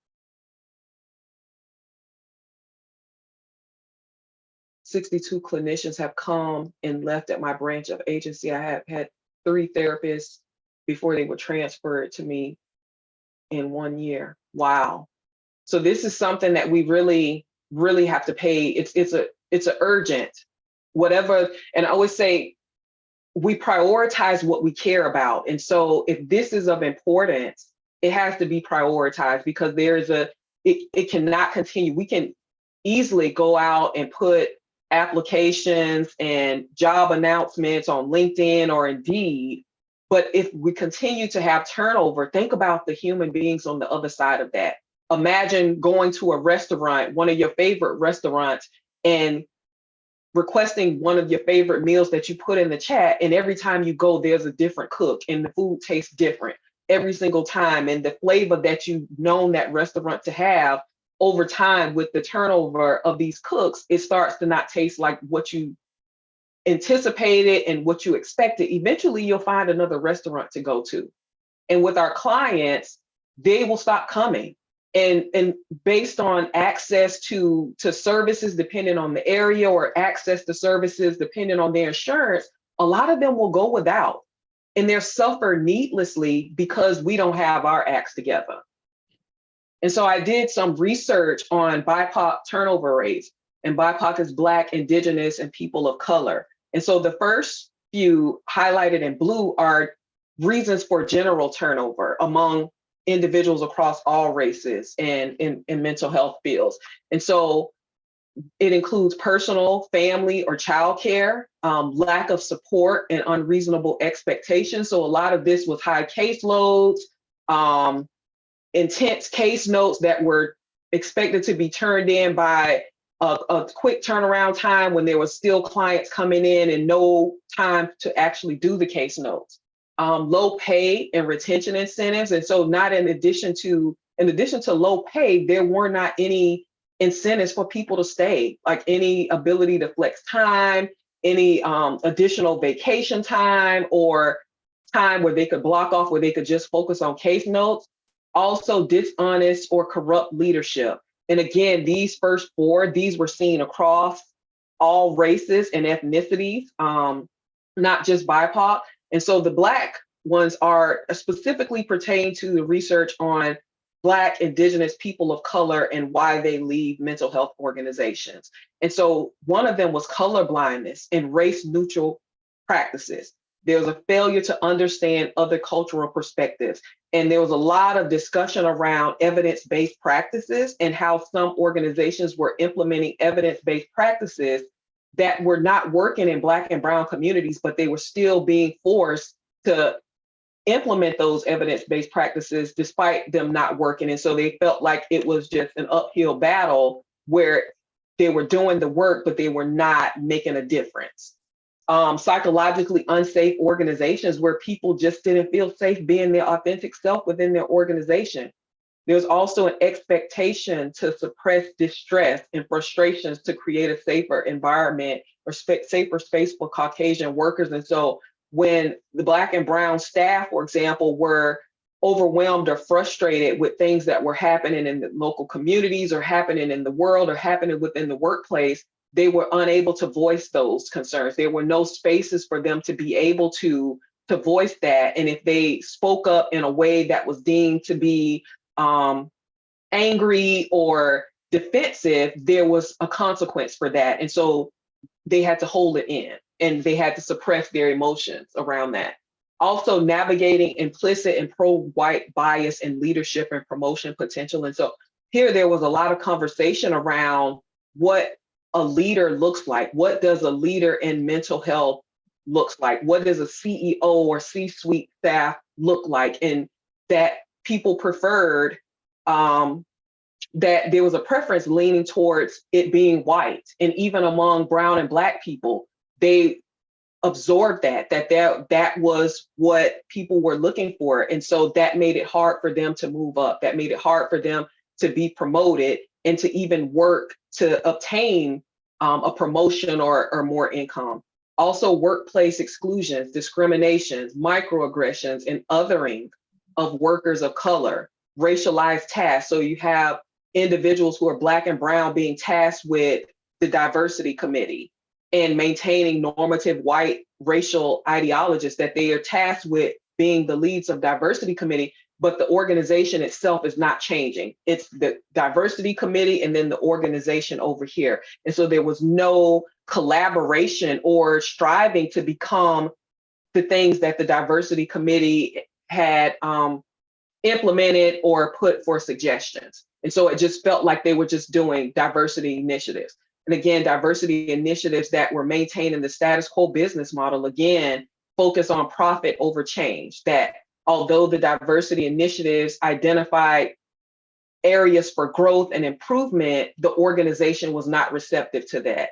62 clinicians have come and left at my branch of agency. I have had 3 therapists before they were transferred to me in 1 year. Wow. So this is something that we really, really have to pay. It's a urgent, whatever. And I always say, we prioritize what we care about. And so if this is of importance, it has to be prioritized, because it cannot continue. We can easily go out and put applications and job announcements on LinkedIn or Indeed, but if we continue to have turnover, think about the human beings on the other side of that. Imagine going to a restaurant, one of your favorite restaurants, and requesting one of your favorite meals that you put in the chat, and every time you go, there's a different cook and the food tastes different every single time, and the flavor that you've known that restaurant to have, over time with the turnover of these cooks, it starts to not taste like what you anticipated and what you expected. Eventually you'll find another restaurant to go to. And with our clients, they will stop coming. And based on access to services depending on the area, or access to services depending on their insurance, a lot of them will go without. and they're suffer needlessly because we don't have our acts together. And so I did some research on BIPOC turnover rates, and BIPOC is Black, Indigenous, and people of color. And so the first few highlighted in blue are reasons for general turnover among individuals across all races and in mental health fields. And so it includes personal, family, or childcare, lack of support, and unreasonable expectations. So a lot of this was high caseloads, intense case notes that were expected to be turned in by a quick turnaround time when there was still clients coming in and no time to actually do the case notes. Low pay and retention incentives. And so not in addition to low pay, there were not any incentives for people to stay, like any ability to flex time, any additional vacation time or time where they could block off, where they could just focus on case notes. Also dishonest or corrupt leadership. And again, these first four, these were seen across all races and ethnicities, not just BIPOC. And so the Black ones are specifically pertain to the research on Black, Indigenous, people of color, and why they leave mental health organizations. And so one of them was color blindness and race neutral practices. There was a failure to understand other cultural perspectives. And there was a lot of discussion around evidence-based practices and how some organizations were implementing evidence-based practices that were not working in Black and Brown communities, but they were still being forced to implement those evidence-based practices despite them not working. And so they felt like it was just an uphill battle where they were doing the work, but they were not making a difference. Psychologically unsafe organizations where people just didn't feel safe being their authentic self within their organization. There's also an expectation to suppress distress and frustrations to create a safer environment or safer space for Caucasian workers. And so when the Black and Brown staff, for example, were overwhelmed or frustrated with things that were happening in the local communities or happening in the world or happening within the workplace, they were unable to voice those concerns. There were no spaces for them to be able to voice that. And if they spoke up in a way that was deemed to be angry or defensive, there was a consequence for that. And so they had to hold it in and they had to suppress their emotions around that. Also navigating implicit and pro-white bias in leadership and promotion potential. And so here there was a lot of conversation around what a leader looks like. What does a leader in mental health looks like? What does a CEO or C-suite staff look like? And that people preferred that there was a preference leaning towards it being white. And even among Brown and Black people, they absorbed that was what people were looking for. And so that made it hard for them to move up. That made it hard for them to be promoted and to even work to obtain a promotion or more income. Also workplace exclusions, discriminations, microaggressions, and othering of workers of color, racialized tasks. So you have individuals who are Black and Brown being tasked with the diversity committee and maintaining normative white racial ideologies, that they are tasked with being the leads of diversity committee, but the organization itself is not changing. It's the diversity committee and then the organization over here. And so there was no collaboration or striving to become the things that the diversity committee had implemented or put for suggestions. And so it just felt like they were just doing diversity initiatives. And again, diversity initiatives that were maintaining the status quo business model, again, focus on profit over change. That although the diversity initiatives identified areas for growth and improvement, the organization was not receptive to that.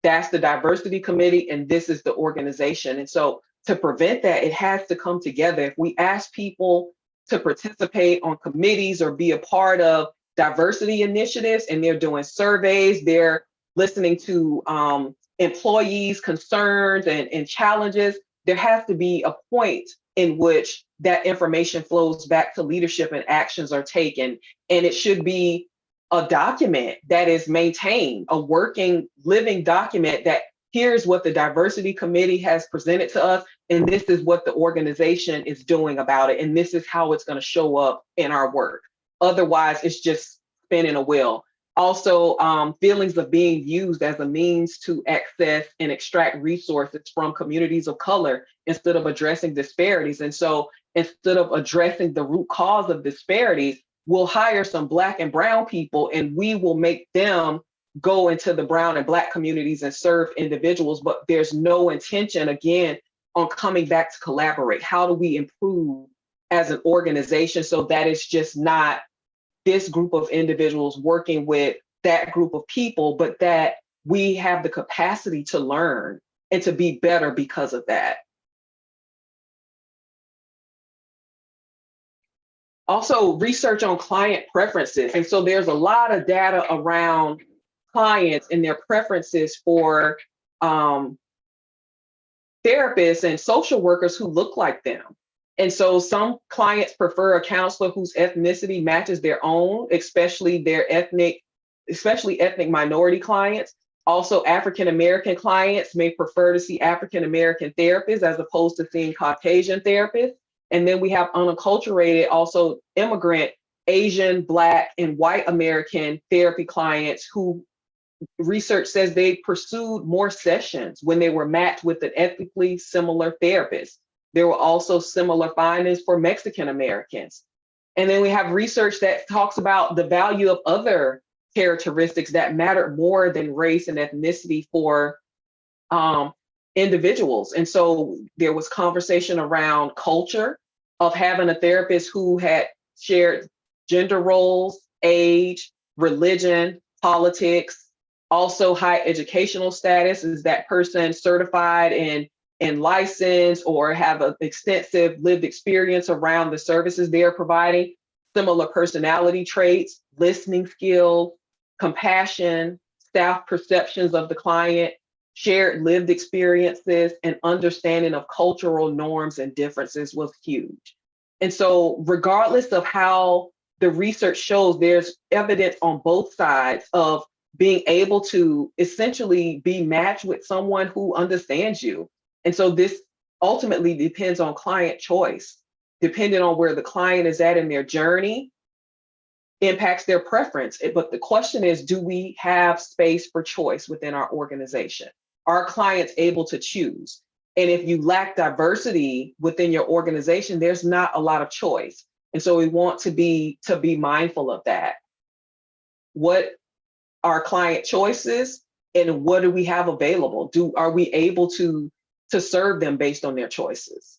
That's the diversity committee and this is the organization. And so to prevent that, it has to come together. If we ask people to participate on committees or be a part of diversity initiatives and they're doing surveys, they're listening to employees' concerns and challenges, there has to be a point in which that information flows back to leadership and actions are taken. And it should be a document that is maintained, a working, living document that here's what the diversity committee has presented to us, and this is what the organization is doing about it, and this is how it's going to show up in our work. Otherwise, it's just spinning a wheel. Also, feelings of being used as a means to access and extract resources from communities of color instead of addressing disparities. And so instead of addressing the root cause of disparities, we'll hire some Black and brown people and we will make them go into the brown and Black communities and serve individuals. But there's no intention, again, on coming back to collaborate. How do we improve as an organization so that it's just not this group of individuals working with that group of people, but that we have the capacity to learn and to be better because of that. Also, research on client preferences. And so there's a lot of data around clients and their preferences for therapists and social workers who look like them. And so some clients prefer a counselor whose ethnicity matches their own, especially ethnic minority clients. Also, African-American clients may prefer to see African-American therapists as opposed to seeing Caucasian therapists. And then we have unacculturated, also immigrant, Asian, Black, and white American therapy clients who research says they pursued more sessions when they were matched with an ethnically similar therapist. There were also similar findings for Mexican Americans. And then we have research that talks about the value of other characteristics that matter more than race and ethnicity for individuals. And so there was conversation around culture of having a therapist who had shared gender roles, age, religion, politics, also high educational status. Is that person certified and licensed or have an extensive lived experience around the services they're providing? Similar personality traits, listening skills, compassion, staff perceptions of the client, shared lived experiences, and understanding of cultural norms and differences was huge. And so regardless of how the research shows, there's evidence on both sides of being able to essentially be matched with someone who understands you. And so this ultimately depends on client choice, depending on where the client is at in their journey, impacts their preference. But the question is, do we have space for choice within our organization? Are clients able to choose? And if you lack diversity within your organization, there's not a lot of choice. And so we want to be mindful of that. What are client choices and what do we have available? Are we able to serve them based on their choices?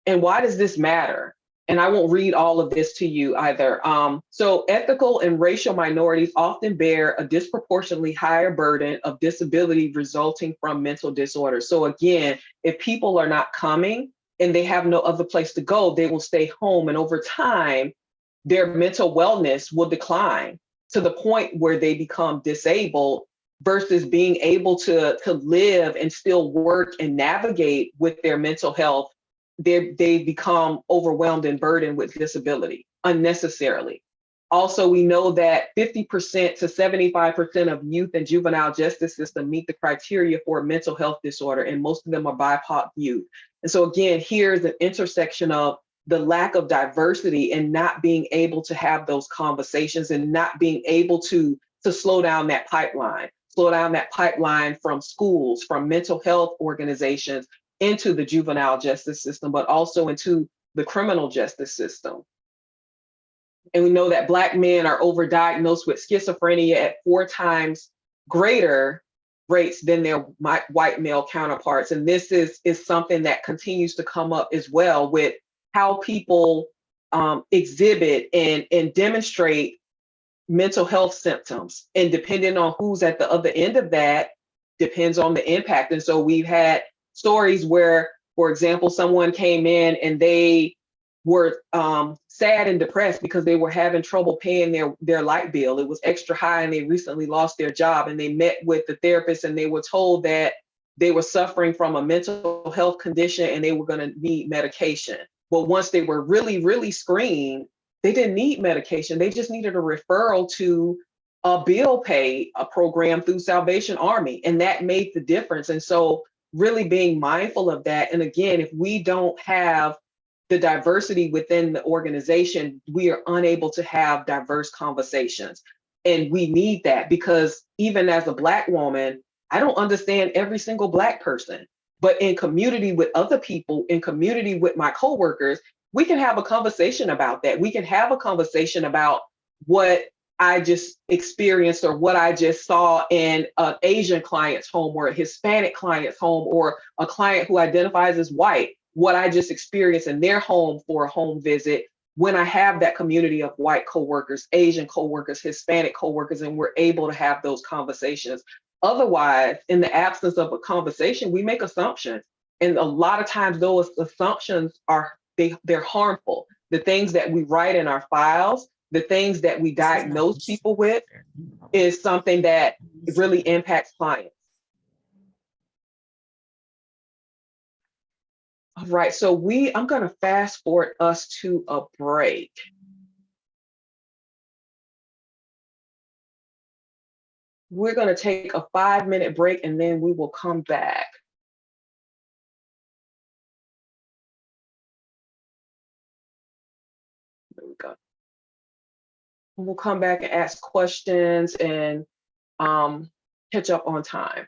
And why does this matter? And I won't read all of this to you either. So ethical and racial minorities often bear a disproportionately higher burden of disability resulting from mental disorders. So again, if people are not coming and they have no other place to go, they will stay home. And over time, their mental wellness will decline to the point where they become disabled versus being able to live and still work and navigate with their mental health. They become overwhelmed and burdened with disability unnecessarily. Also, we know that 50% to 75% of youth and juvenile justice system meet the criteria for a mental health disorder, and most of them are BIPOC youth. And so again, here's an intersection of the lack of diversity and not being able to have those conversations and not being able to slow down that pipeline from schools, from mental health organizations, into the juvenile justice system, but also into the criminal justice system. And we know that Black men are overdiagnosed with schizophrenia at 4 times greater rates than their white male counterparts. And this is something that continues to come up as well with how people exhibit and demonstrate mental health symptoms. And depending on who's at the other end of that, depends on the impact. And so we've had stories where, for example, someone came in and they were sad and depressed because they were having trouble paying their light bill. It was extra high and they recently lost their job, and they met with the therapist and they were told that they were suffering from a mental health condition and they were going to need medication. But once they were really, really screened, they didn't need medication. They just needed a referral to a bill pay a program through Salvation Army, and that made the difference. And so really being mindful of that. And again, if we don't have the diversity within the organization, we are unable to have diverse conversations. And we need that, because even as a Black woman, I don't understand every single Black person. But in community with other people, in community with my coworkers, we can have a conversation about that. We can have a conversation about what I just experienced or what I just saw in an Asian client's home or a Hispanic client's home or a client who identifies as white, what I just experienced in their home for a home visit. When I have that community of white coworkers, Asian coworkers, Hispanic coworkers, and we're able to have those conversations. Otherwise, in the absence of a conversation, we make assumptions. And a lot of times those assumptions they're harmful. The things that we write in our files, the things that we diagnose people with, is something that really impacts clients. All right, so I'm going to fast forward us to a break. We're going to take a 5-minute break and then we will come back. There we go. And we'll come back and ask questions and catch up on time.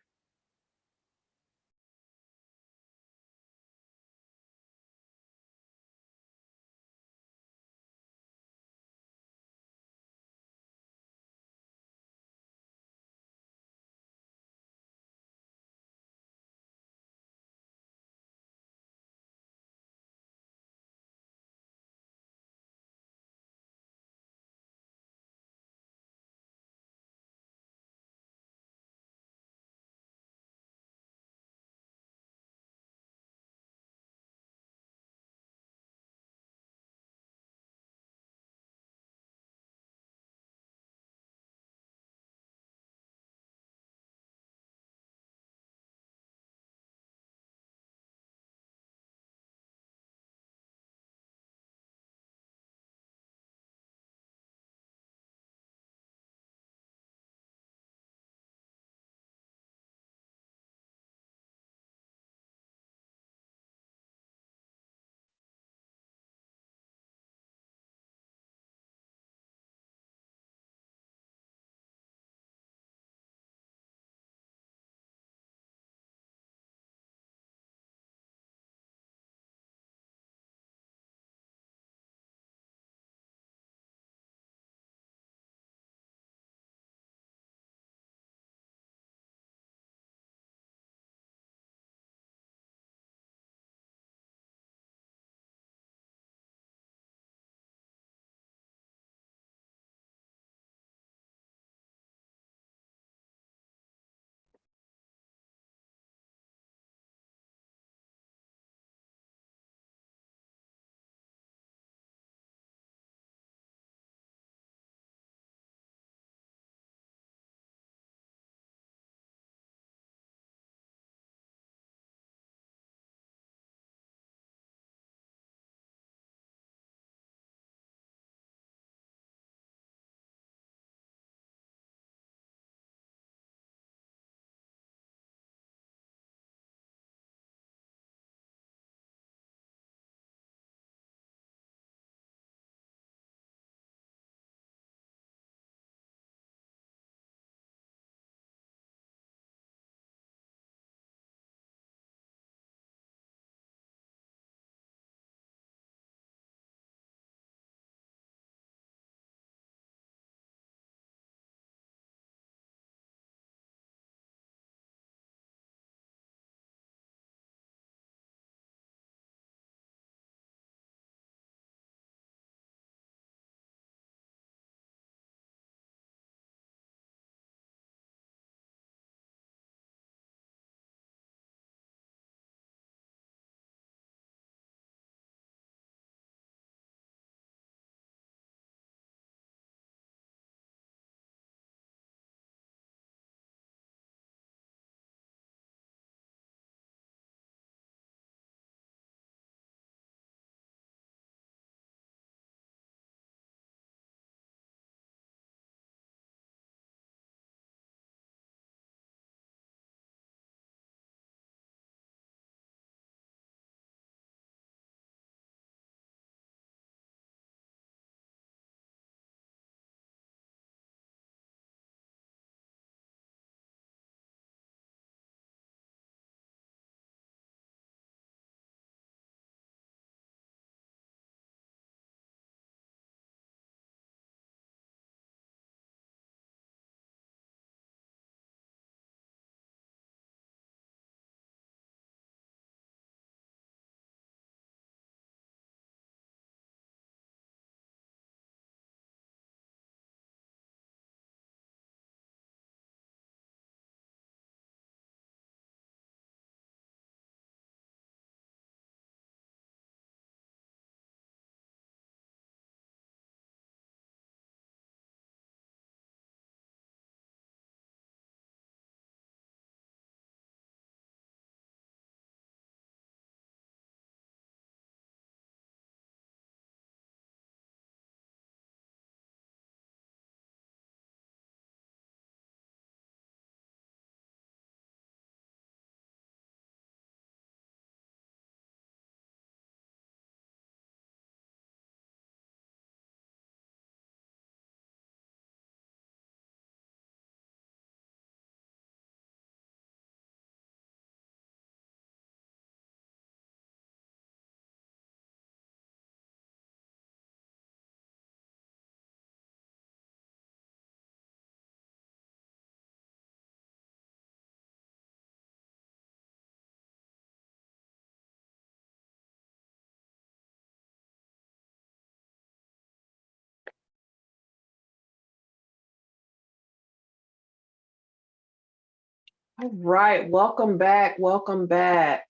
All right, welcome back, welcome back.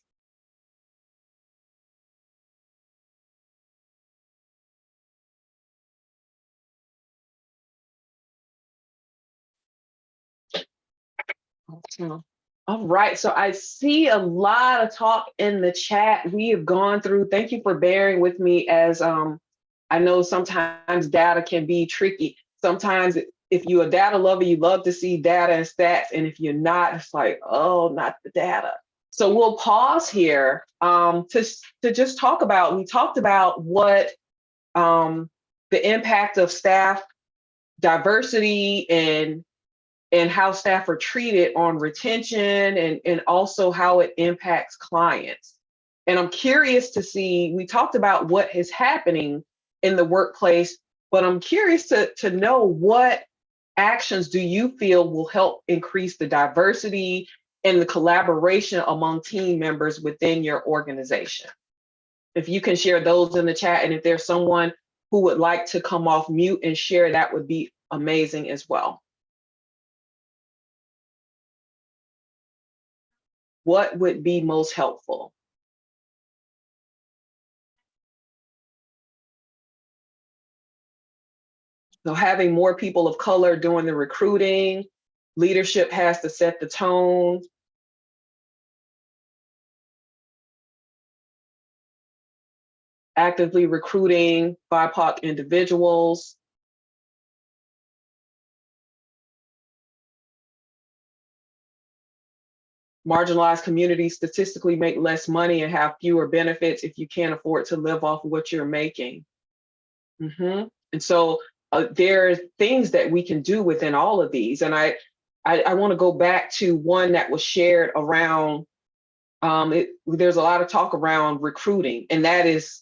Awesome. All right, so I see a lot of talk in the chat. We have gone through, thank you for bearing with me as I know sometimes data can be tricky. Sometimes if you're a data lover, you love to see data and stats. And if you're not, it's like, oh, not the data. So we'll pause here to just talk about, we talked about what the impact of staff diversity and how staff are treated on retention and also how it impacts clients. And I'm curious to see, we talked about what is happening in the workplace, but I'm curious to know what actions do you feel will help increase the diversity and the collaboration among team members within your organization? If you can share those in the chat, and if there's someone who would like to come off mute and share, that would be amazing as well. What would be most helpful? So having more people of color doing the recruiting, leadership has to set the tone. Actively recruiting BIPOC individuals. Marginalized communities statistically make less money and have fewer benefits if you can't afford to live off of what you're making. And so there are things that we can do within all of these. And I want to go back to one that was shared around, there's a lot of talk around recruiting, and that is,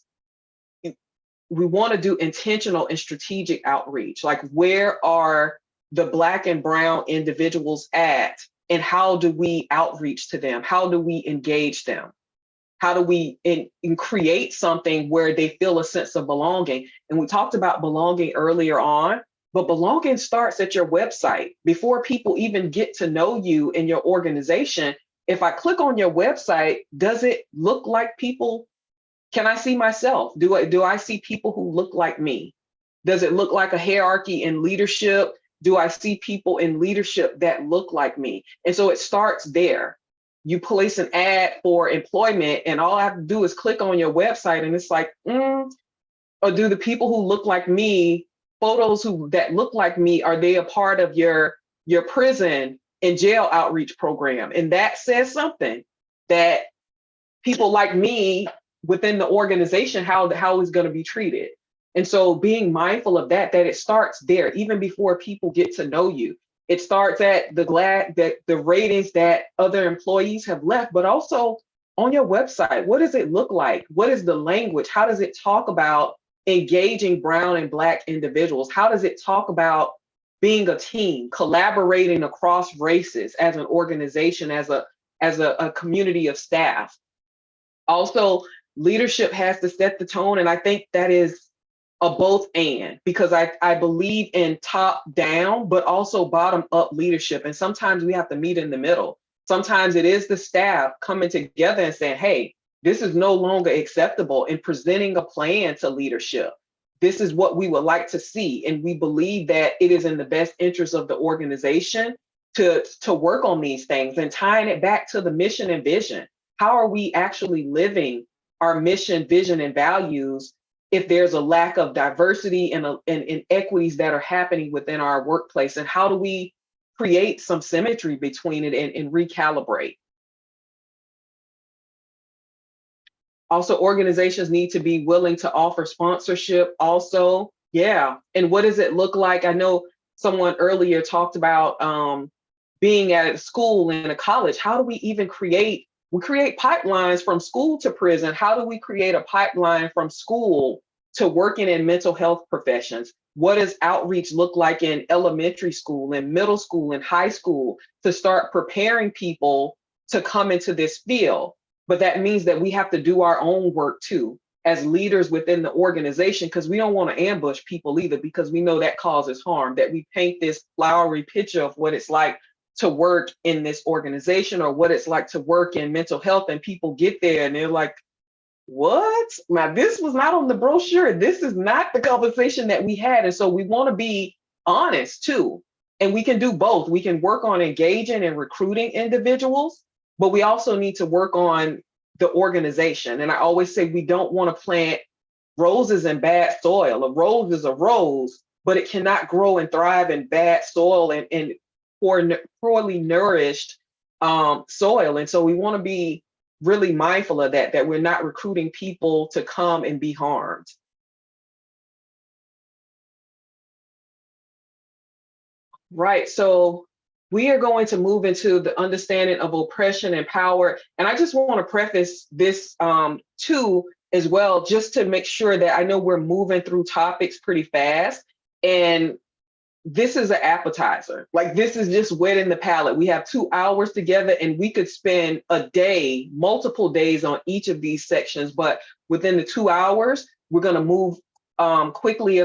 we want to do intentional and strategic outreach. Like, where are the Black and Brown individuals at? And how do we outreach to them? How do we engage them? How do we create something where they feel a sense of belonging? And we talked about belonging earlier on, but belonging starts at your website. Before people even get to know you and your organization, if I click on your website, does it look like people? Can I see myself? Do I see people who look like me? Does it look like a hierarchy in leadership? Do I see people in leadership that look like me? And so it starts there. You place an ad for employment, and all I have to do is click on your website, and it's like, or do the people who look like me, photos that look like me, are they a part of your prison and jail outreach program? And that says something, that people like me within the organization, how is going to be treated. And so being mindful of that it starts there, even before people get to know you. It starts at the ratings that other employees have left, but also on your website. What does it look like? What is the language? How does it talk about engaging Brown and Black individuals? How does it talk about being a team, collaborating across races as an organization, as a community of staff? Also, leadership has to set the tone, and I think that is a both and, because I believe in top down, but also bottom up leadership. And sometimes we have to meet in the middle. Sometimes it is the staff coming together and saying, hey, this is no longer acceptable, and presenting a plan to leadership. This is what we would like to see. And we believe that it is in the best interest of the organization to work on these things, and tying it back to the mission and vision. How are we actually living our mission, vision, and values if there's a lack of diversity and equities that are happening within our workplace? And how do we create some symmetry between it and recalibrate? Also, organizations need to be willing to offer sponsorship also. Yeah. And what does it look like? I know someone earlier talked about being at a school and a college. How do we even create pipelines from school to prison? How do we create a pipeline from school to working in mental health professions? What does outreach look like in elementary school and middle school and high school to start preparing people to come into this field? But that means that we have to do our own work too, as leaders within the organization, because we don't want to ambush people either, because we know that causes harm, that we paint this flowery picture of what it's like to work in this organization or what it's like to work in mental health, and people get there and they're like, what? Now, this was not on the brochure. This is not the conversation that we had. And so we want to be honest too. And we can do both. We can work on engaging and recruiting individuals, but we also need to work on the organization. And I always say we don't want to plant roses in bad soil. A rose is a rose, but it cannot grow and thrive in bad soil and poorly nourished soil. And so we want to be really mindful of that we're not recruiting people to come and be harmed. Right. So we are going to move into the understanding of oppression and power. And I just want to preface this too as well, just to make sure that I know we're moving through topics pretty fast. And this is an appetizer. Like, this is just wetting the palate. We have 2 hours together and we could spend a day, multiple days on each of these sections. But within the 2 hours, we're going to move quickly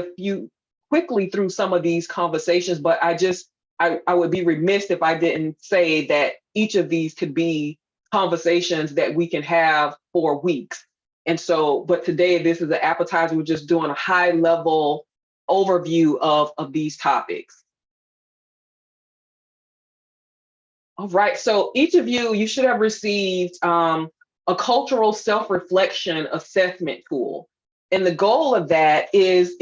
through some of these conversations. But I would be remiss if I didn't say that each of these could be conversations that we can have for weeks. And so, but today, this is an appetizer. We're just doing a high level overview of these topics. All right, so each of you should have received a cultural self-reflection assessment tool. And the goal of that is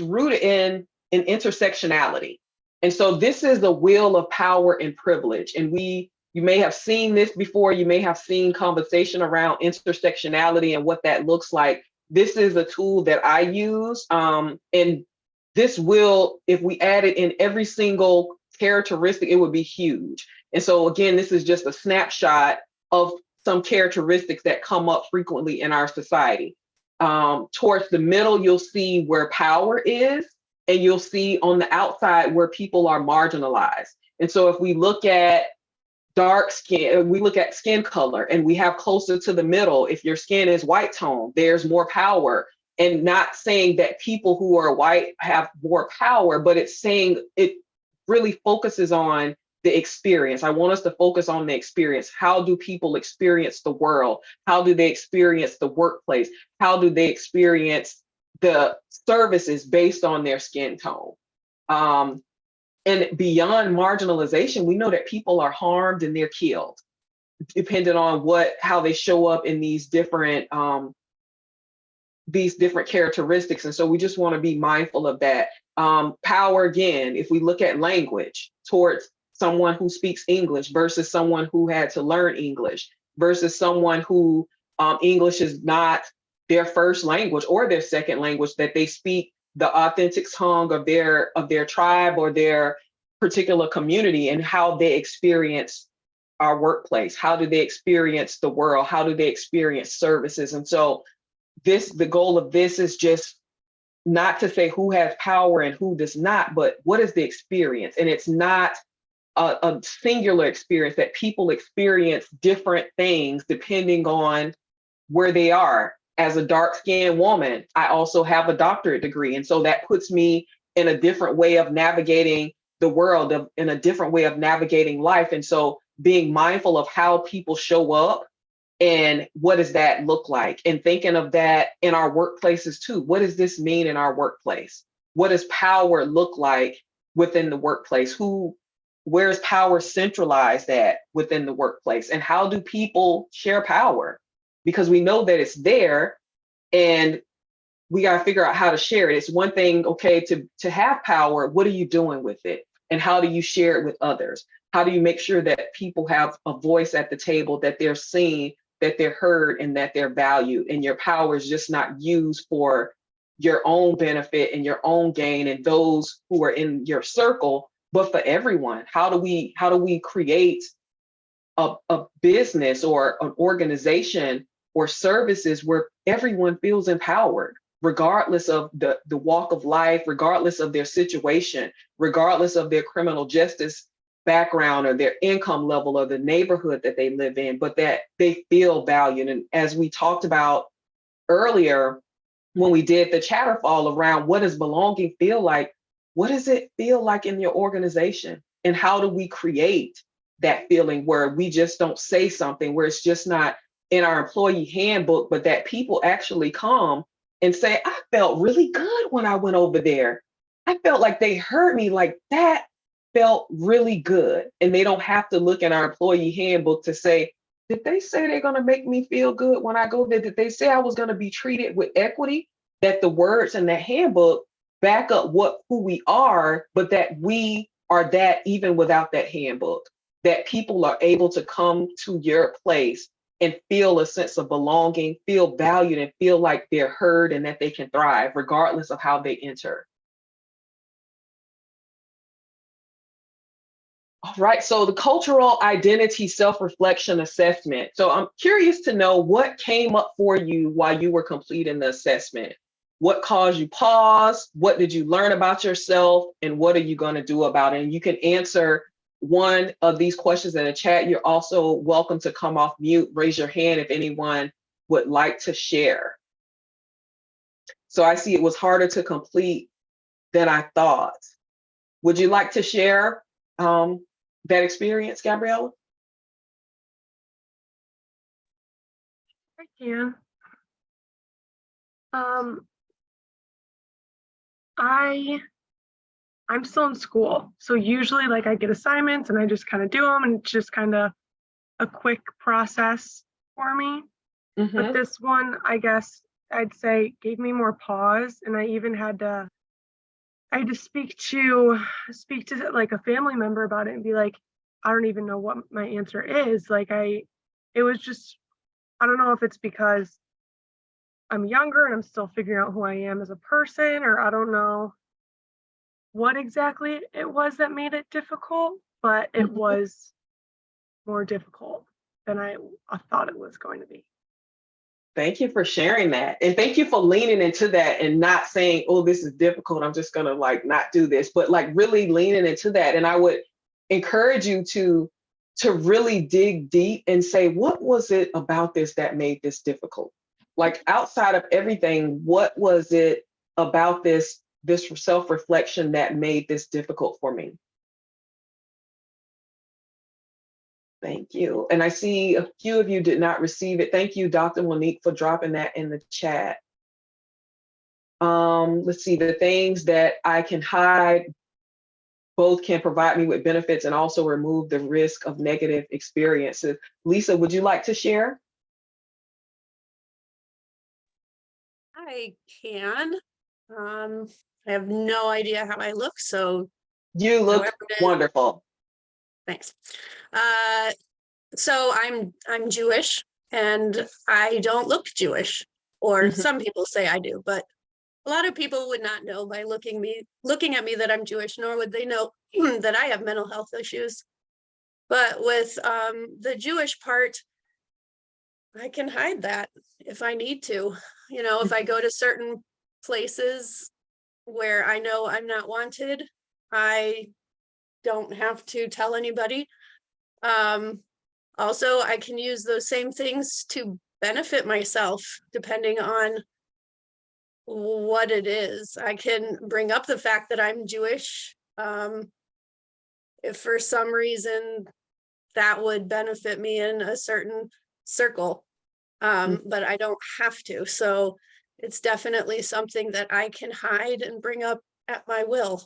rooted in intersectionality. And so this is the wheel of power and privilege. And you may have seen this before, you may have seen conversation around intersectionality and what that looks like. This is a tool that I use, and this will, if we add it in every single characteristic, it would be huge. And so again, this is just a snapshot of some characteristics that come up frequently in our society. Towards the middle, you'll see where power is, and you'll see on the outside where people are marginalized. And so if we look at dark skin, we look at skin color, and we have closer to the middle, if your skin is white tone, there's more power. And not saying that people who are white have more power, but it's saying it really focuses on the experience. I want us to focus on the experience. How do people experience the world? How do they experience the workplace? How do they experience the services based on their skin tone? And beyond marginalization, we know that people are harmed and they're killed, depending on how they show up in these different characteristics. And so we just want to be mindful of that. Power, again, if we look at language, towards someone who speaks English versus someone who had to learn English versus someone who English is not their first language or their second language, that they speak the authentic tongue of their tribe or their particular community, and how they experience our workplace. How do they experience the world? How do they experience services? And so the goal of this is just not to say who has power and who does not, but what is the experience? And it's not a singular experience, that people experience different things depending on where they are. As a dark-skinned woman, I also have a doctorate degree. And so that puts me in a different way of navigating the world, in a different way of navigating life. And so being mindful of how people show up and what does that look like, and thinking of that in our workplaces too. What does this mean in our workplace? What does power look like within the workplace? Where is power centralized at within the workplace? And how do people share power? Because we know that it's there, and we got to figure out how to share it. It's one thing, okay, to have power. What are you doing with it? And how do you share it with others? How do you make sure that people have a voice at the table, that they're seen, that they're heard, and that they're valued? And your power is just not used for your own benefit and your own gain and those who are in your circle, but for everyone. How do we create a business or an organization or services where everyone feels empowered, regardless of the walk of life, regardless of their situation, regardless of their criminal justice background or their income level or the neighborhood that they live in, but that they feel valued? And as we talked about earlier, when we did the chatterfall around what does belonging feel like, what does it feel like in your organization? And how do we create that feeling where we just don't say something, where it's just not in our employee handbook, but that people actually come and say, I felt really good when I went over there. I felt like they heard me, like that felt really good. And they don't have to look in our employee handbook to say, did they say they're going to make me feel good when I go there? Did they say I was going to be treated with equity? That the words in the handbook back up who we are, but that we are that even without that handbook, that people are able to come to your place and feel a sense of belonging, feel valued, and feel like they're heard and that they can thrive regardless of how they enter. All right, so the cultural identity self-reflection assessment. So I'm curious to know what came up for you while you were completing the assessment. What caused you pause? What did you learn about yourself? And what are you going to do about it? And you can answer one of these questions in the chat. You're also welcome to come off mute, raise your hand if anyone would like to share. So I see it was harder to complete than I thought. Would you like to share that experience, Gabriella? I can. I'm still in school, so usually like I get assignments and I just kind of do them, and it's just kind of a quick process for me. But this one, I guess I'd say, gave me more pause, and I even had to speak to like a family member about it and be like, I don't even know what my answer is. Like it was just, I don't know if it's because I'm younger and I'm still figuring out who I am as a person, or I don't know what exactly it was that made it difficult, but it was more difficult than I thought it was going to be. Thank you for sharing that. And thank you for leaning into that and not saying, oh, this is difficult, I'm just going to like not do this, but like really leaning into that. And I would encourage you to really dig deep and say, what was it about this that made this difficult? Like outside of everything, what was it about this self-reflection that made this difficult for me? Thank you. And I see a few of you did not receive it. Thank you, Dr. Monique, for dropping that in the chat. Let's see, the things that I can hide both can provide me with benefits and also remove the risk of negative experiences. Lisa, would you like to share? I can. I have no idea how I look, so You look wonderful. thanks. So I'm Jewish, and I don't look Jewish, or some people say I do, but a lot of people would not know by looking at me that I'm Jewish, nor would they know that I have mental health issues. But with the Jewish part, I can hide that if I need to. You know, if I go to certain places where I know I'm not wanted, I don't have to tell anybody. Also, I can use those same things to benefit myself, depending on what it is. I can bring up the fact that I'm Jewish, if for some reason that would benefit me in a certain circle, but I don't have to. So it's definitely something that I can hide and bring up at my will.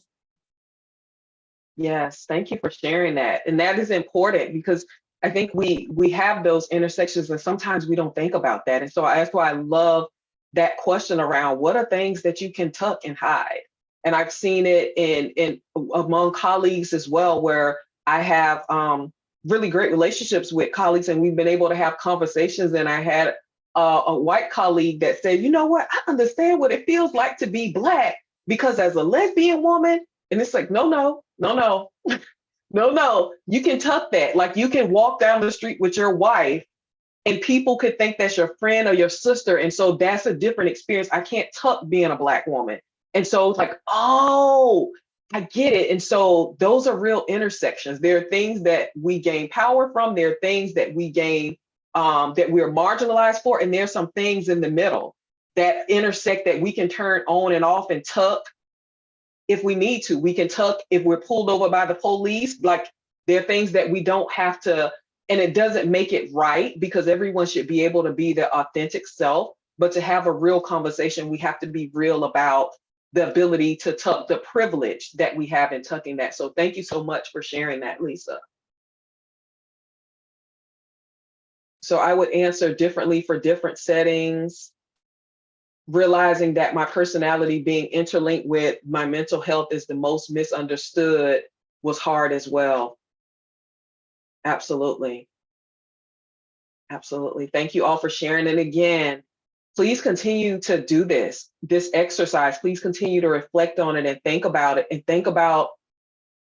Yes, thank you for sharing that. And that is important because I think we have those intersections and sometimes we don't think about that. And so that's why I love that question around what are things that you can tuck and hide. And I've seen it in among colleagues as well, where I have really great relationships with colleagues, and we've been able to have conversations. And I had a white colleague that said, you know what, I understand what it feels like to be Black, because as a lesbian woman, and it's like, no, you can tuck that. Like you can walk down the street with your wife and people could think that's your friend or your sister. And so that's a different experience. I can't tuck being a Black woman. And so it's like, oh, I get it. And so those are real intersections. There are things that we gain power from. There are things that we gain that we're marginalized for. And there's some things in the middle that intersect that we can turn on and off and tuck if we need to. We can tuck if we're pulled over by the police. Like There are things that we don't have to, and it doesn't make it right, because everyone should be able to be their authentic self. But to have a real conversation, we have to be real about the ability to tuck, the privilege that we have in tucking that. So thank you so much for sharing that, Lisa. So I would answer differently for different settings, realizing that my personality being interlinked with my mental health is the most misunderstood was hard as well. Absolutely. Absolutely. Thank you all for sharing. And again, please continue to do this exercise. Please continue to reflect on it and think about it, and think about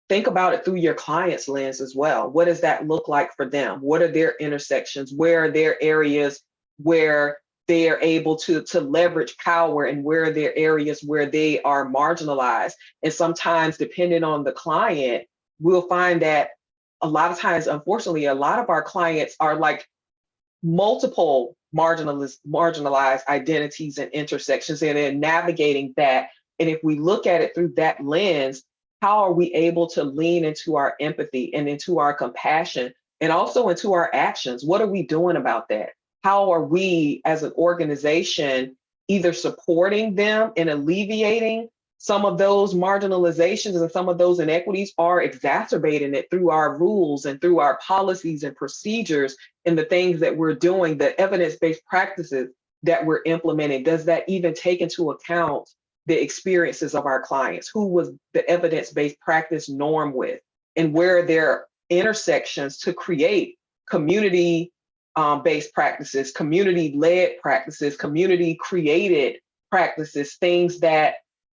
it through your client's lens as well. What does that look like for them? What are their intersections? Where are their areas where they are able to leverage power, and where are their areas where they are marginalized? And sometimes, depending on the client, we'll find that a lot of times, unfortunately, a lot of our clients are like multiple marginalized identities and intersections, and they're navigating that. And if we look at it through that lens, how are we able to lean into our empathy and into our compassion, and also into our actions? What are we doing about that? How are we as an organization either supporting them and alleviating some of those marginalizations and some of those inequities, or exacerbating it through our rules and through our policies and procedures and the things that we're doing, the evidence-based practices that we're implementing? Does that even take into account the experiences of our clients? Who was the evidence-based practice norm with, and where are there intersections to create community-based practices, community-led practices, community-created practices, things that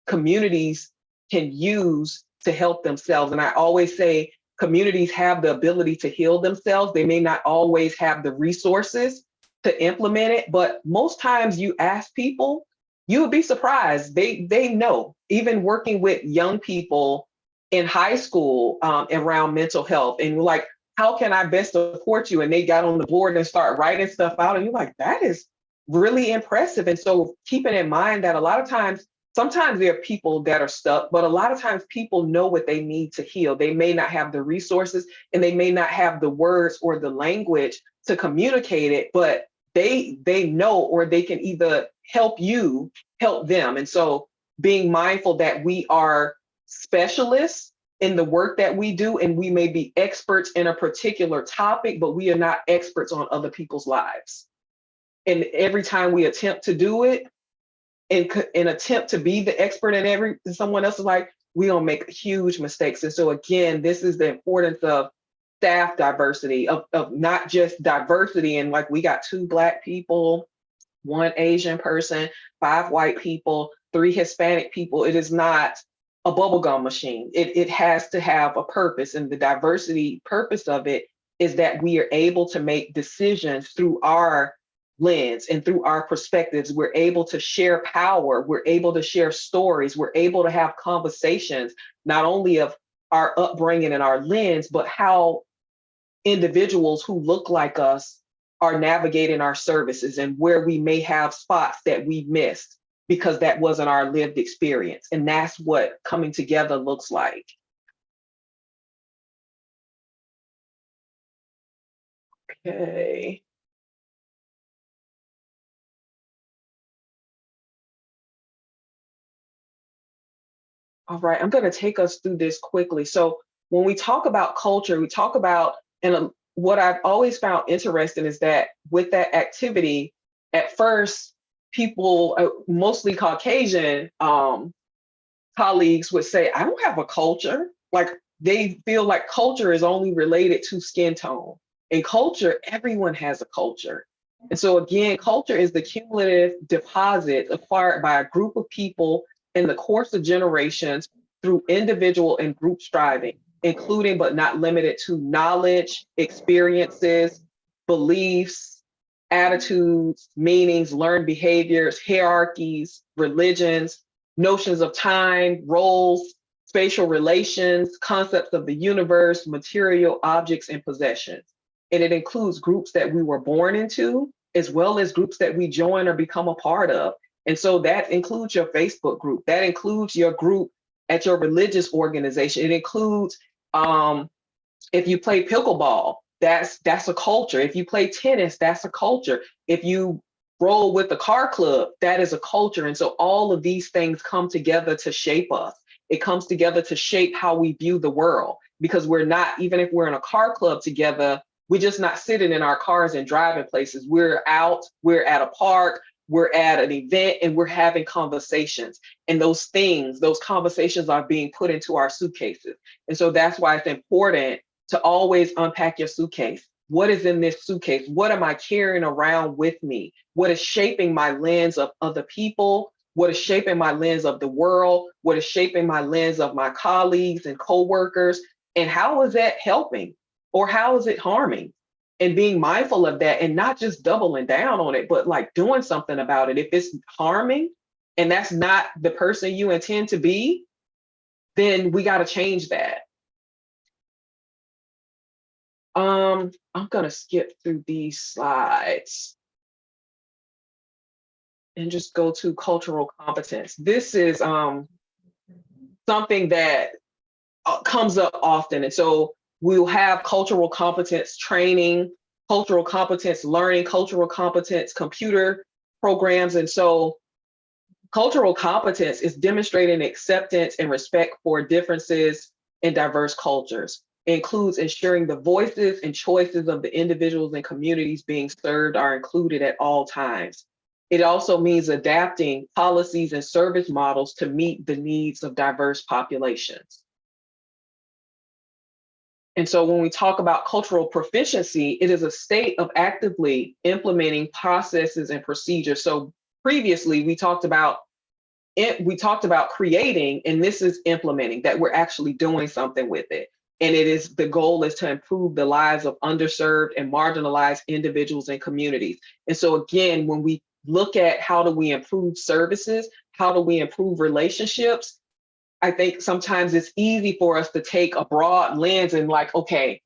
communities can use to help themselves. And I always say communities have the ability to heal themselves. They may not always have the resources to implement it, but most times you ask people, you would be surprised. They know. Even working with young people in high school around mental health, and you're like, how can I best support you? And they got on the board and start writing stuff out, and you're like, that is really impressive. And so keeping in mind that a lot of times, sometimes there are people that are stuck, but a lot of times people know what they need to heal. They may not have the resources, and they may not have the words or the language to communicate it, but they know, or they can either help you help them. And so being mindful that we are specialists in the work that we do, and we may be experts in a particular topic, but we are not experts on other people's lives. And every time we attempt to do it, and attempt to be the expert in someone else's life, we don't make huge mistakes. And so again, this is the importance of staff diversity, of not just diversity, and like, we got 2 Black people, 1 Asian person, 5 white people, 3 Hispanic people. It is not a bubblegum machine. It has to have a purpose, and the diversity purpose of it is that we are able to make decisions through our lens and through our perspectives. We're able to share power, we're able to share stories, we're able to have conversations, not only of our upbringing and our lens, but how individuals who look like us are navigating our services, and where we may have spots that we missed because that wasn't our lived experience. And that's what coming together looks like. Okay. All right, I'm going to take us through this quickly. So when we talk about culture, we talk about, and what I've always found interesting is that with that activity, at first, people, mostly Caucasian colleagues, would say, I don't have a culture. Like, they feel like culture is only related to skin tone. In culture, everyone has a culture. And so again, culture is the cumulative deposit acquired by a group of people in the course of generations through individual and group striving, including but not limited to knowledge, experiences, beliefs, attitudes, meanings, learned behaviors, hierarchies, religions, notions of time, roles, spatial relations, concepts of the universe, material objects, and possessions. And it includes groups that we were born into, as well as groups that we join or become a part of. And so that includes your Facebook group, that includes your group at your religious organization. It includes If you play pickleball, that's a culture. If you play tennis, that's a culture. If you roll with the car club, that is a culture. And so all of these things come together to shape us. It comes together to shape how we view the world, because we're not, even if we're in a car club together, we're just not sitting in our cars and driving places. We're out, we're at a park, we're at an event, and we're having conversations. And those things, those conversations are being put into our suitcases. And so that's why it's important to always unpack your suitcase. What is in this suitcase? What am I carrying around with me? What is shaping my lens of other people? What is shaping my lens of the world? What is shaping my lens of my colleagues and coworkers? And how is that helping? Or how is it harming? And being mindful of that and not just doubling down on it, but like doing something about it. If it's harming and that's not the person you intend to be, then we got to change that. I'm gonna skip through these slides and just go to cultural competence. This is something that comes up often. And so we'll have cultural competence training, cultural competence learning, cultural competence computer programs. And so cultural competence is demonstrating acceptance and respect for differences in diverse cultures. It includes ensuring the voices and choices of the individuals and communities being served are included at all times. It also means adapting policies and service models to meet the needs of diverse populations. And so when we talk about cultural proficiency, it is a state of actively implementing processes and procedures. So previously we talked about creating, and this is implementing, that we're actually doing something with it. And it is, the goal is to improve the lives of underserved and marginalized individuals and communities. And so again, when we look at how do we improve services, how do we improve relationships, I think sometimes it's easy for us to take a broad lens and like, okay,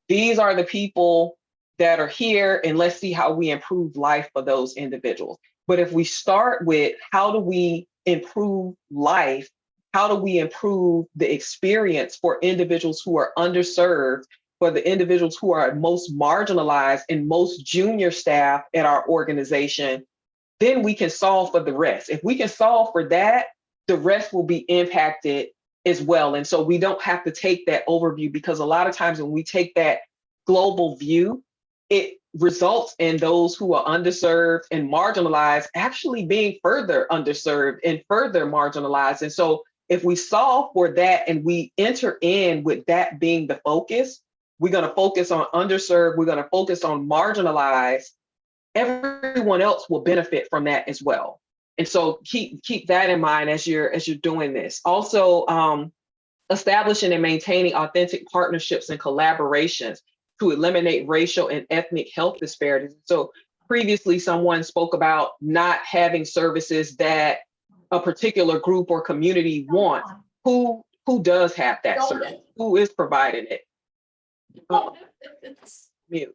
these are the people that are here, and let's see how we improve life for those individuals. But if we start with how do we improve life, how do we improve the experience for individuals who are underserved, for the individuals who are most marginalized and most junior staff at our organization, then we can solve for the rest. If we can solve for that, the rest will be impacted as well. And so we don't have to take that overview, because a lot of times when we take that global view, it results in those who are underserved and marginalized actually being further underserved and further marginalized. And so if we solve for that and we enter in with that being the focus, we're going to focus on underserved, we're going to focus on marginalized, everyone else will benefit from that as well. And so keep that in mind as you're doing this. Also, establishing and maintaining authentic partnerships and collaborations to eliminate racial and ethnic health disparities. So previously, someone spoke about not having services that a particular group or community wants. Who does have that service? Who is providing it? Mute.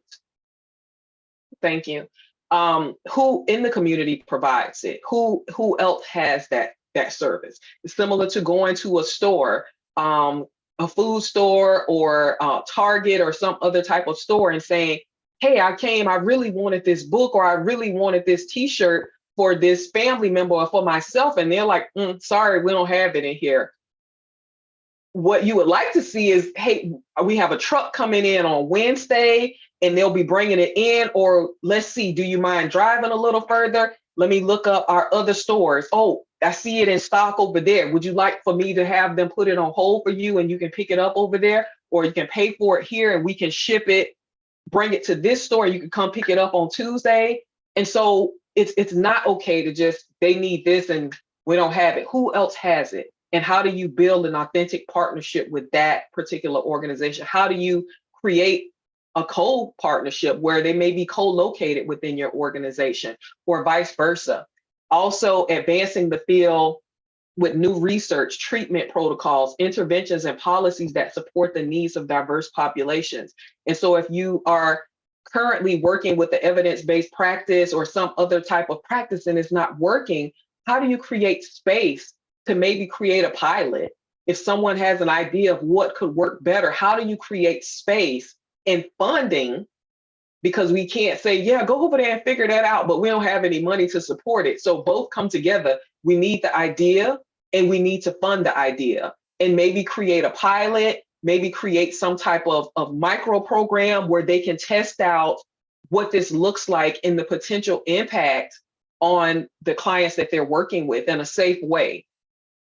Thank you. Who in the community provides it? Who else has that service? It's similar to going to a store, a food store or Target or some other type of store and saying, hey, I really wanted this book, or I really wanted this t-shirt for this family member or for myself. And they're like, sorry, we don't have it in here. What you would like to see is, hey, we have a truck coming in on Wednesday and they'll be bringing it in, or let's see, do you mind driving a little further? Let me look up our other stores. Oh, I see it in stock over there. Would you like for me to have them put it on hold for you and you can pick it up over there, or you can pay for it here and we can ship it, bring it to this store, and you can come pick it up on Tuesday. And so it's not okay to just, they need this and we don't have it. Who else has it? And how do you build an authentic partnership with that particular organization? How do you create a co-partnership where they may be co-located within your organization, or vice versa? Also, advancing the field with new research, treatment protocols, interventions, and policies that support the needs of diverse populations. And so if you are currently working with the evidence-based practice or some other type of practice and it's not working, how do you create space to maybe create a pilot If someone has an idea of what could work better, how do you create space and funding? Because we can't say, yeah, go over there and figure that out, but we don't have any money to support it. So both come together. We need the idea and we need to fund the idea, and maybe create a pilot, maybe create some type of micro program where they can test out what this looks like and the potential impact on the clients that they're working with in a safe way.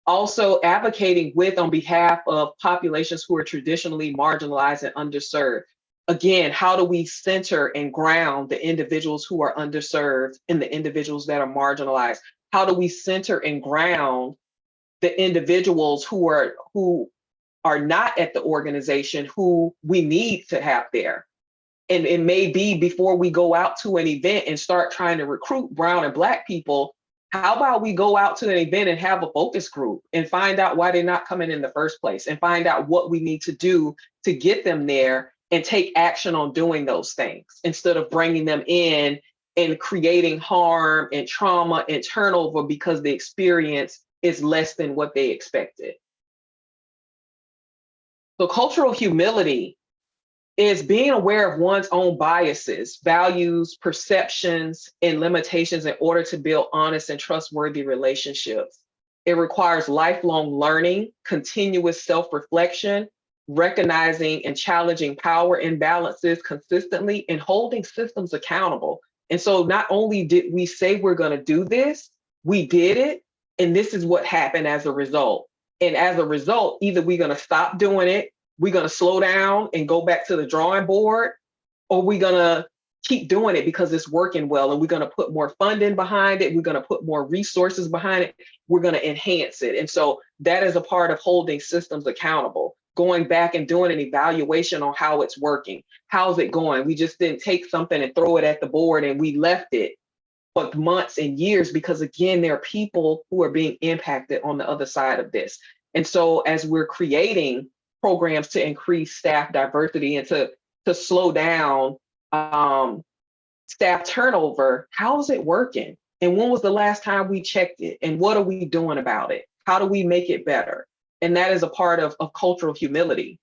Also advocating with on behalf of populations who are traditionally marginalized and underserved. Again, how do we center and ground the individuals who are underserved and the individuals that are marginalized? How do we center and ground the individuals who are not at the organization who we need to have there? And it may be before we go out to an event and start trying to recruit brown and Black people, how about we go out to an event and have a focus group and find out why they're not coming in the first place, and find out what we need to do to get them there and take action on doing those things, instead of bringing them in and creating harm and trauma and turnover because the experience is less than what they expected. So cultural humility is being aware of one's own biases, values, perceptions, and limitations in order to build honest and trustworthy relationships. It requires lifelong learning, continuous self-reflection, recognizing and challenging power imbalances consistently, and holding systems accountable. And so not only did we say we're going to do this, we did it, and this is what happened as a result. And as a result, either we're going to stop doing it, we're going to slow down and go back to the drawing board, or we're going to keep doing it because it's working well, and we're going to put more funding behind it. We're going to put more resources behind it. We're going to enhance it. And so that is a part of holding systems accountable, going back and doing an evaluation on how it's working. How's it going? We just didn't take something and throw it at the board and we left it for months and years, because again, there are people who are being impacted on the other side of this. And so as we're creating programs to increase staff diversity and to slow down staff turnover, how's it working? And when was the last time we checked it? And what are we doing about it? How do we make it better? And that is a part of cultural humility.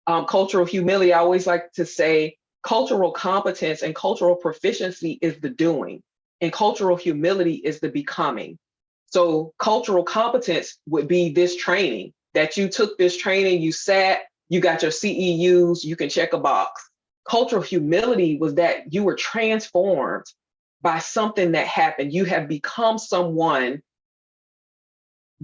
Cultural humility, I always like to say, cultural competence and cultural proficiency is the doing, and cultural humility is the becoming. So cultural competence would be this training, that you took this training, you sat, you got your CEUs, you can check a box. Cultural humility was that you were transformed by something that happened. You have become someone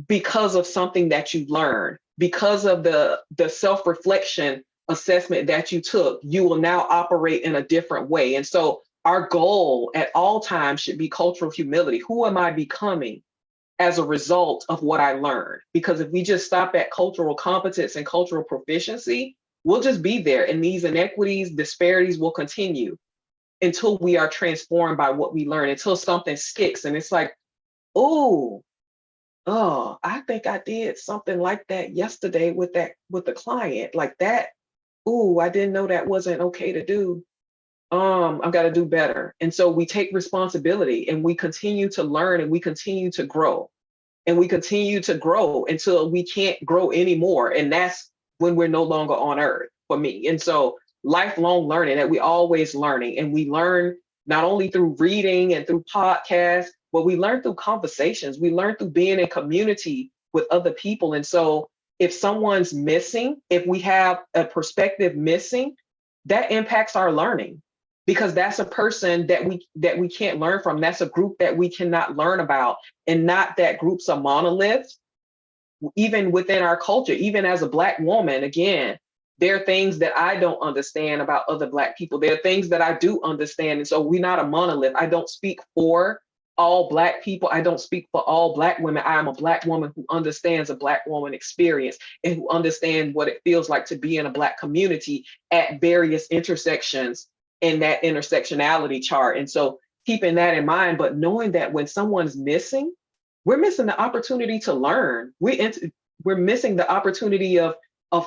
because of something that you learned, because of the self-reflection assessment that you took. You will now operate in a different way. And so our goal at all times should be cultural humility. Who am I becoming as a result of what I learned? Because if we just stop at cultural competence and cultural proficiency, we'll just be there, and these inequities, disparities will continue until we are transformed by what we learn, until something sticks and it's like, oh, I think I did something like that yesterday with the client, like that. Oh, I didn't know that wasn't okay to do. I've got to do better. And so we take responsibility and we continue to learn, and we continue to grow, and we continue to grow until we can't grow anymore. And that's when we're no longer on earth for me. And so lifelong learning, that we always learning, and we learn not only through reading and through podcasts, but we learn through conversations. We learn through being in community with other people. And so if someone's missing, if we have a perspective missing, that impacts our learning, because that's a person that we can't learn from. That's a group that we cannot learn about, and not that groups are monoliths. Even within our culture, even as a Black woman, again, there are things that I don't understand about other Black people. There are things that I do understand. And so we're not a monolith. I don't speak for all Black people. I don't speak for all Black women. I am a Black woman who understands a Black woman experience, and who understands what it feels like to be in a Black community at various intersections in that intersectionality chart. And so keeping that in mind, but knowing that when someone's missing, we're missing the opportunity to learn. We're missing the opportunity of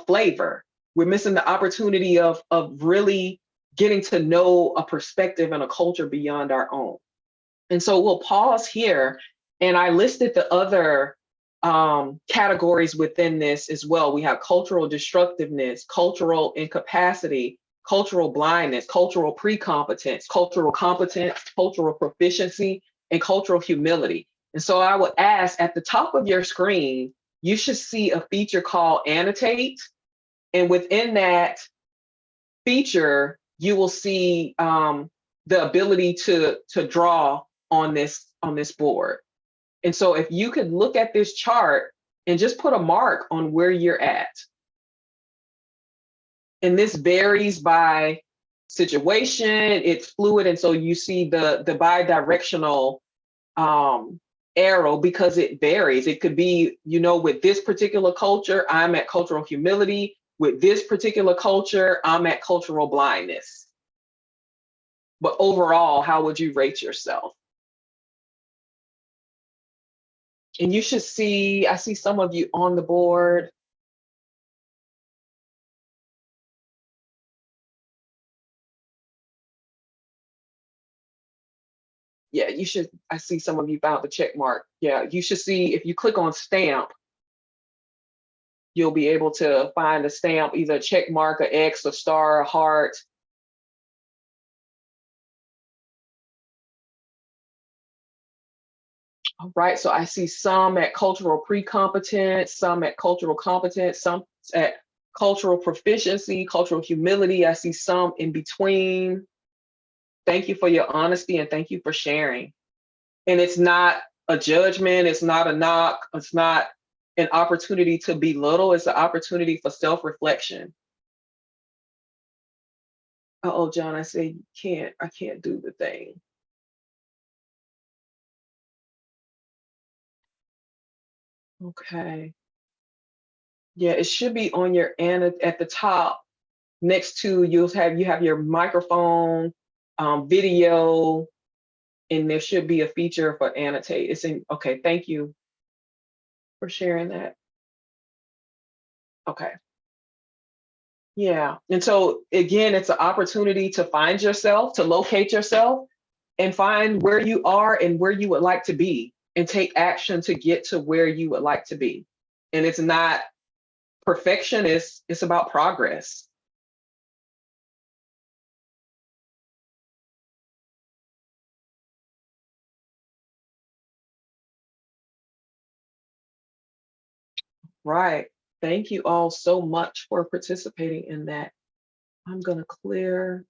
flavor. We're missing the opportunity of really getting to know a perspective and a culture beyond our own. And so we'll pause here. And I listed the other categories within this as well. We have cultural destructiveness, cultural incapacity, cultural blindness, cultural precompetence, cultural competence, cultural proficiency, and cultural humility. And so I would ask, at the top of your screen, you should see a feature called Annotate. And within that feature, you will see the ability to draw on this board. And so if you could look at this chart and just put a mark on where you're at. And this varies by situation, it's fluid. And so you see the bi-directional arrow because it varies. It could be, with this particular culture, I'm at cultural humility. With this particular culture, I'm at cultural blindness. But overall, how would you rate yourself? And you should see, I see some of you on the board. Yeah, you should, I see some of you found the check mark. Yeah, you should see, if you click on stamp, you'll be able to find a stamp, either a check mark, a X, a star, a heart. All right, so I see some at cultural pre-competence, some at cultural competence, some at cultural proficiency, cultural humility. I see some in between. Thank you for your honesty and thank you for sharing. And it's not a judgment, it's not a knock, it's not an opportunity to belittle, it's an opportunity for self-reflection. Oh, John, I say I can't do the thing. Okay. Yeah, it should be on your end at the top. Next to you have your microphone, video, and there should be a feature for annotate. It's in, okay, thank you for sharing that. Okay. Yeah, and so again, it's an opportunity to find yourself, to locate yourself, and find where you are and where you would like to be, and take action to get to where you would like to be. And it's not perfection, it's about progress. Right. Thank you all so much for participating in that. I'm going to clear.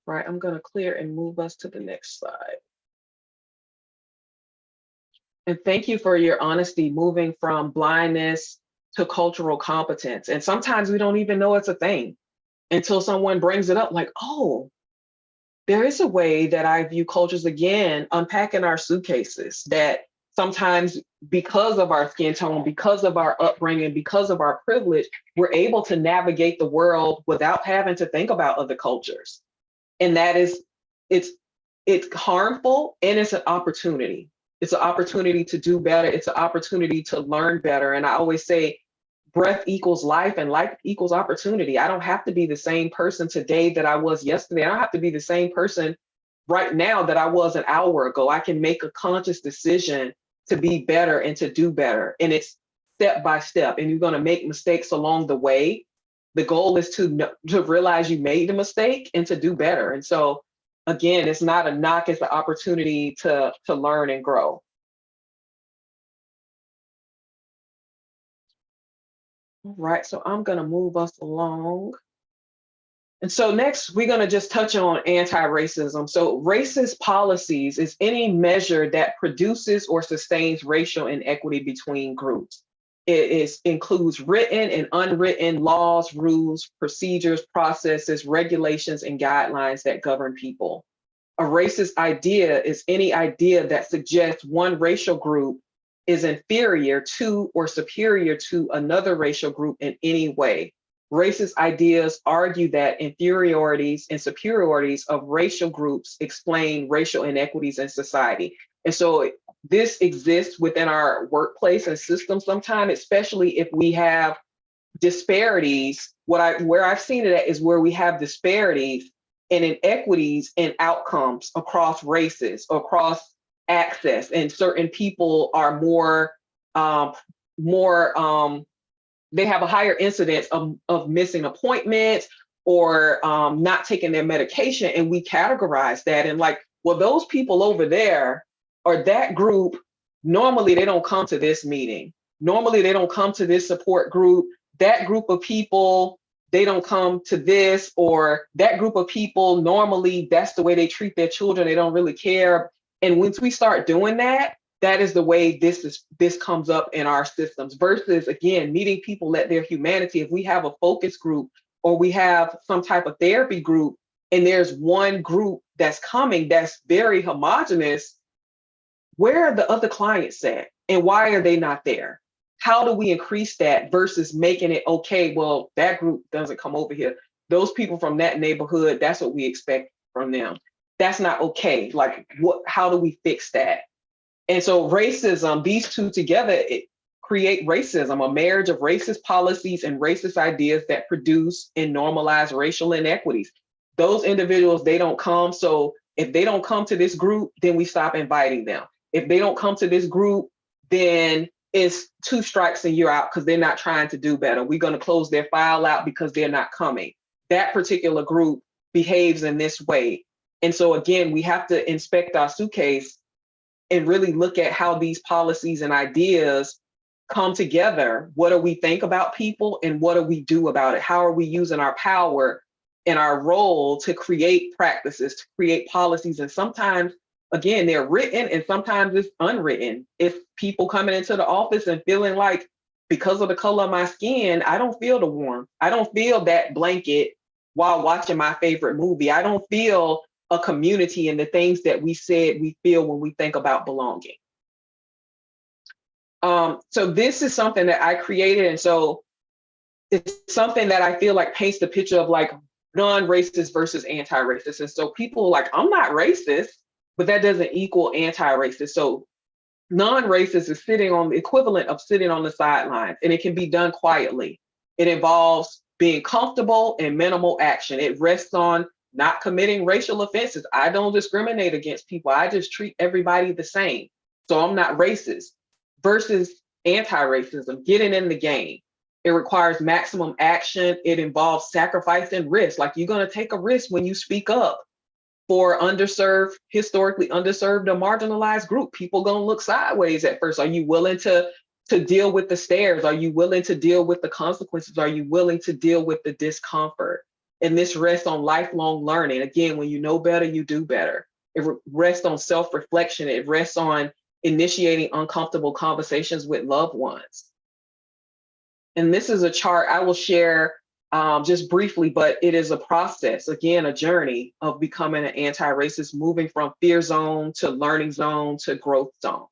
Right, I'm going to clear and move us to the next slide. And thank you for your honesty, moving from blindness to cultural competence. And sometimes we don't even know it's a thing until someone brings it up, like, oh, there is a way that I view cultures, again, unpacking our suitcases, that sometimes because of our skin tone, because of our upbringing, because of our privilege, we're able to navigate the world without having to think about other cultures. And that is, it's harmful, and it's an opportunity. It's an opportunity to do better. It's an opportunity to learn better. And I always say, breath equals life and life equals opportunity. I don't have to be the same person today that I was yesterday. I don't have to be the same person right now that I was an hour ago. I can make a conscious decision to be better and to do better. And it's step by step. And you're going to make mistakes along the way. The goal is to realize you made a mistake and to do better. And so, again, it's not a knock, it's an opportunity to learn and grow. All right, so I'm going to move us along. And so next, we're going to just touch on anti-racism. So racist policies is any measure that produces or sustains racial inequity between groups. It includes written and unwritten laws, rules, procedures, processes, regulations, and guidelines that govern people. A racist idea is any idea that suggests one racial group is inferior to or superior to another racial group in any way, racist ideas argue that inferiorities and superiorities of racial groups explain racial inequities in society. And so this exists within our workplace and system sometimes, especially if we have disparities. Where I've seen it at is where we have disparities and inequities in outcomes across races, across access, and certain people are they have a higher incidence of missing appointments or not taking their medication. And we categorize that and like, well, those people over there or that group, normally they don't come to this meeting. Normally they don't come to this support group. That group of people, they don't come to this, or that group of people, normally that's the way they treat their children. They don't really care. And once we start doing that, that is the way this comes up in our systems versus, again, meeting people at their humanity. If we have a focus group or we have some type of therapy group and there's one group that's coming that's very homogenous, where are the other clients at and why are they not there? How do we increase that versus making it, okay, well, that group doesn't come over here. Those people from that neighborhood, that's what we expect from them. That's not okay. Like, how do we fix that? And so racism, these two together, create racism, a marriage of racist policies and racist ideas that produce and normalize racial inequities. Those individuals, they don't come. So if they don't come to this group, then we stop inviting them. If they don't come to this group, then it's 2 strikes and you're out because they're not trying to do better. We're going to close their file out because they're not coming. That particular group behaves in this way. And so again, we have to inspect our suitcase and really look at how these policies and ideas come together. What do we think about people and what do we do about it? How are we using our power and our role to create practices, to create policies? And sometimes, again, they're written and sometimes it's unwritten. If people coming into the office and feeling like, because of the color of my skin, I don't feel the warmth. I don't feel that blanket while watching my favorite movie. I don't feel a community and the things that we said we feel when we think about belonging. So this is something that I created. And so it's something that I feel like paints the picture of like non-racist versus anti-racist. And so people are like, I'm not racist, but that doesn't equal anti-racist. So non-racist is sitting on the equivalent of sitting on the sidelines, and it can be done quietly. It involves being comfortable and minimal action. It rests on not committing racial offenses. I don't discriminate against people. I just treat everybody the same. So I'm not racist. Versus anti-racism, getting in the game. It requires maximum action. It involves sacrifice and risk. Like, you're going to take a risk when you speak up for underserved, historically underserved or marginalized group. People going to look sideways at first. Are you willing to deal with the stares? Are you willing to deal with the consequences? Are you willing to deal with the discomfort? And this rests on lifelong learning. Again, when you know better, you do better. It rests on self-reflection. It rests on initiating uncomfortable conversations with loved ones. And this is a chart I will share just briefly, but it is a process, again, a journey of becoming an anti-racist, moving from fear zone to learning zone to growth zone.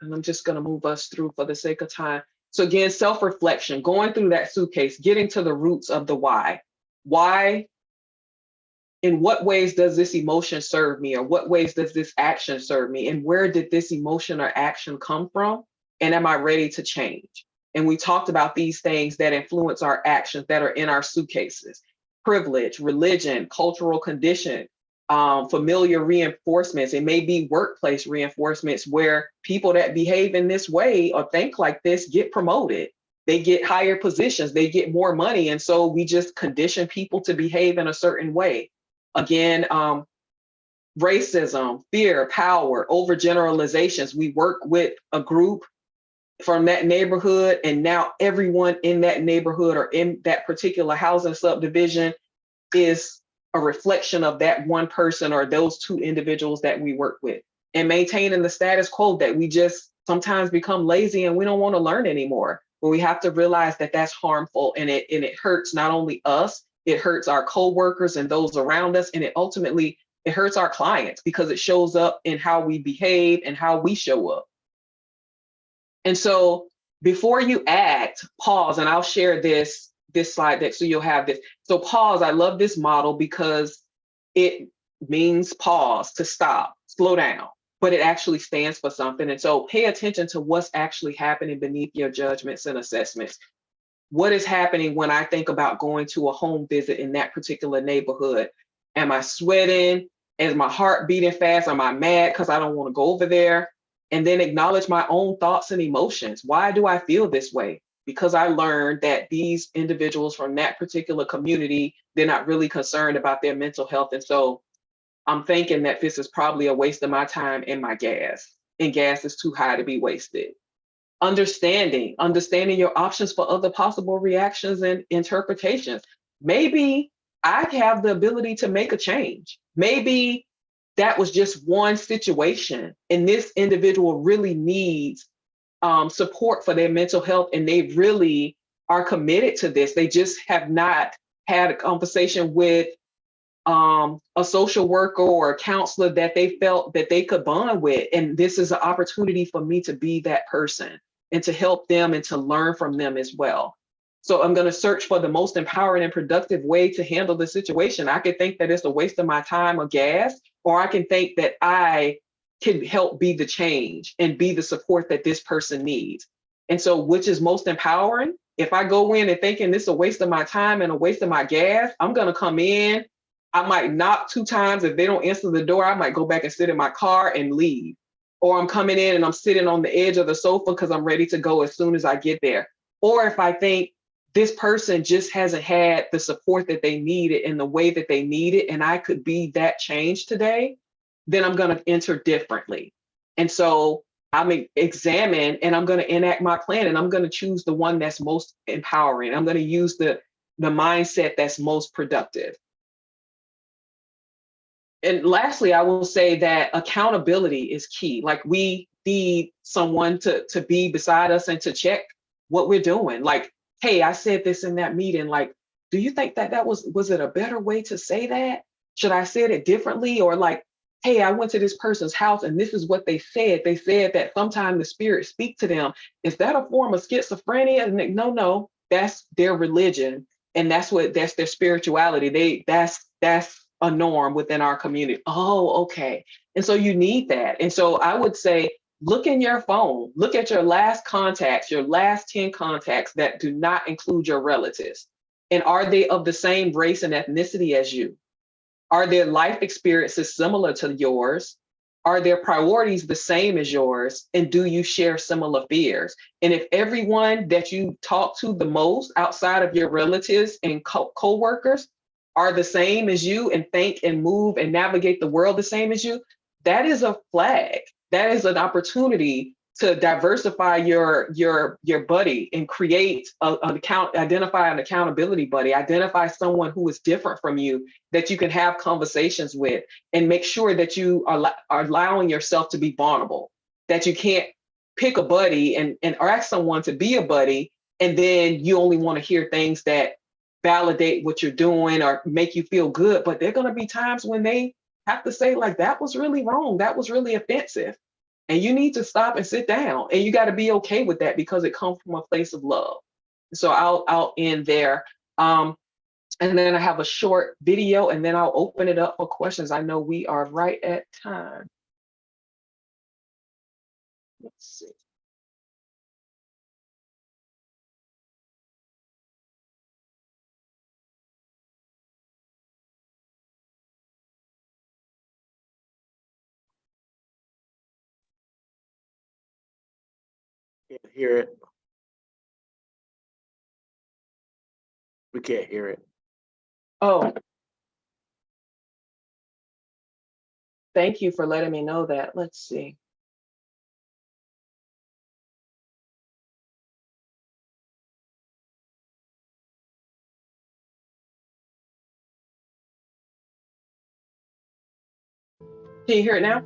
And I'm just going to move us through for the sake of time. So again, self-reflection, going through that suitcase, getting to the roots of the why. Why? In what ways does this emotion serve me? Or what ways does this action serve me? And where did this emotion or action come from? And am I ready to change? And we talked about these things that influence our actions that are in our suitcases: privilege, religion, cultural condition, familiar reinforcements. It may be workplace reinforcements where people that behave in this way or think like this get promoted. They get higher positions, they get more money. And so we just condition people to behave in a certain way. Again, racism, fear, power, overgeneralizations. We work with a group from that neighborhood, and now everyone in that neighborhood or in that particular housing subdivision is a reflection of that one person or those two individuals that we work with. And maintaining the status quo that we just sometimes become lazy and we don't want to learn anymore. But we have to realize that that's harmful, and it hurts not only us, it hurts our coworkers and those around us, and it ultimately hurts our clients because it shows up in how we behave and how we show up. And so before you act, pause, and I'll share this this slide deck so you'll have this. So pause, I love this model because it means pause, to stop, slow down, but it actually stands for something. And so pay attention to what's actually happening beneath your judgments and assessments. What is happening when I think about going to a home visit in that particular neighborhood? Am I sweating? Is my heart beating fast? Am I mad because I don't want to go over there? And then acknowledge my own thoughts and emotions. Why do I feel this way? Because I learned that these individuals from that particular community, they're not really concerned about their mental health. And so I'm thinking that this is probably a waste of my time and my gas, and gas is too high to be wasted. Understanding your options for other possible reactions and interpretations. Maybe I have the ability to make a change. Maybe that was just one situation and this individual really needs support for their mental health, and they really are committed to this. They just have not had a conversation with a social worker or a counselor that they felt that they could bond with. And this is an opportunity for me to be that person and to help them and to learn from them as well. So I'm going to search for the most empowering and productive way to handle the situation. I could think that it's a waste of my time or gas, or I can think that I can help be the change and be the support that this person needs. And so which is most empowering? If I go in and thinking this is a waste of my time and a waste of my gas, I'm going to come in. I might knock 2 times. If they don't answer the door, I might go back and sit in my car and leave. Or I'm coming in and I'm sitting on the edge of the sofa because I'm ready to go as soon as I get there. Or if I think this person just hasn't had the support that they needed in the way that they need it, and I could be that change today, then I'm going to enter differently. And so I'm examine and I'm going to enact my plan, and I'm going to choose the one that's most empowering. I'm going to use the mindset that's most productive. And lastly, I will say that accountability is key. Like, we need someone to be beside us and to check what we're doing. Like, hey, I said this in that meeting. Like, do you think that was it a better way to say that? Should I say it differently? Or like, hey, I went to this person's house and this is what they said. They said that sometimes the spirits speak to them. Is that a form of schizophrenia? And like, no, that's their religion. And that's their spirituality. That's a norm within our community. Oh, okay. And so you need that. And so I would say, look in your phone, look at your last contacts, your last 10 contacts that do not include your relatives. And are they of the same race and ethnicity as you? Are their life experiences similar to yours? Are their priorities the same as yours? And do you share similar fears? And if everyone that you talk to the most outside of your relatives and co-workers are the same as you and think and move and navigate the world the same as you, that is a flag. That is an opportunity to diversify your buddy and create identify an accountability buddy, identify someone who is different from you that you can have conversations with, and make sure that you are allowing yourself to be vulnerable, that you can't pick a buddy and ask someone to be a buddy, and then you only want to hear things that validate what you're doing or make you feel good. But there are going to be times when they have to say, like, that was really wrong. That was really offensive. And you need to stop and sit down. And you got to be okay with that because it comes from a place of love. So I'll end there. And then I have a short video, and then I'll open it up for questions. I know we are right at time. Let's see. Can't hear it. We can't hear it. Oh, thank you for letting me know that. Let's see. Can you hear it now?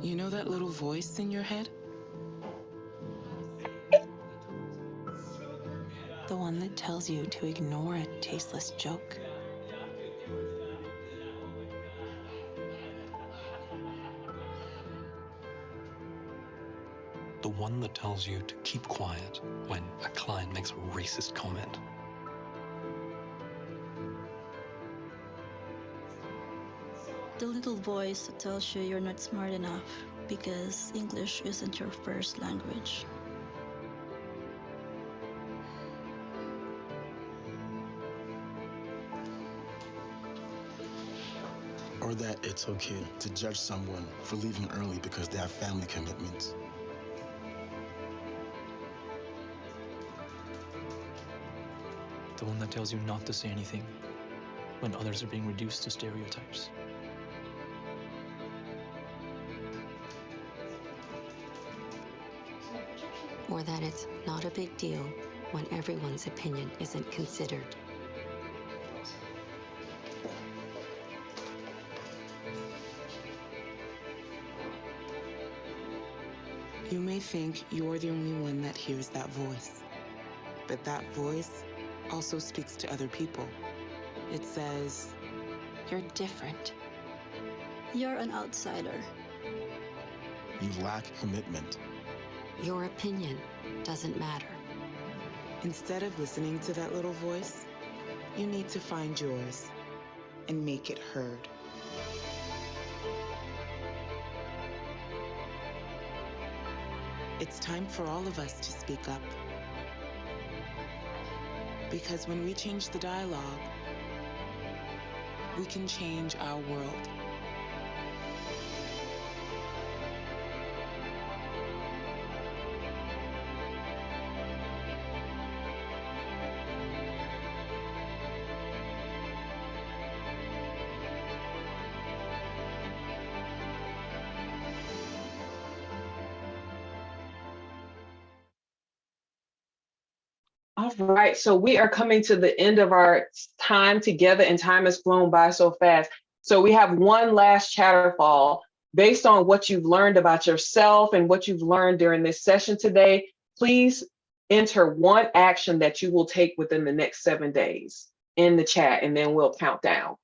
You know that little voice in your head? The one that tells you to ignore a tasteless joke. The one that tells you to keep quiet when a client makes a racist comment. The little voice that tells you you're not smart enough because English isn't your first language. Or that it's okay to judge someone for leaving early because they have family commitments. The one that tells you not to say anything when others are being reduced to stereotypes. Or that it's not a big deal when everyone's opinion isn't considered. You may think you're the only one that hears that voice, but that voice also speaks to other people. It says, You're different. You're an outsider. You lack commitment. Your opinion doesn't matter. instead of listening to that little voice, you need to find yours and make it heard. It's time for all of us to speak up. Because when we change the dialogue, we can change our world. All right, so we are coming to the end of our time together, and time has flown by so fast. So we have one last chatterfall. Based on what you've learned about yourself and what you've learned during this session today, please enter one action that you will take within the next 7 days in the chat, and then we'll count down.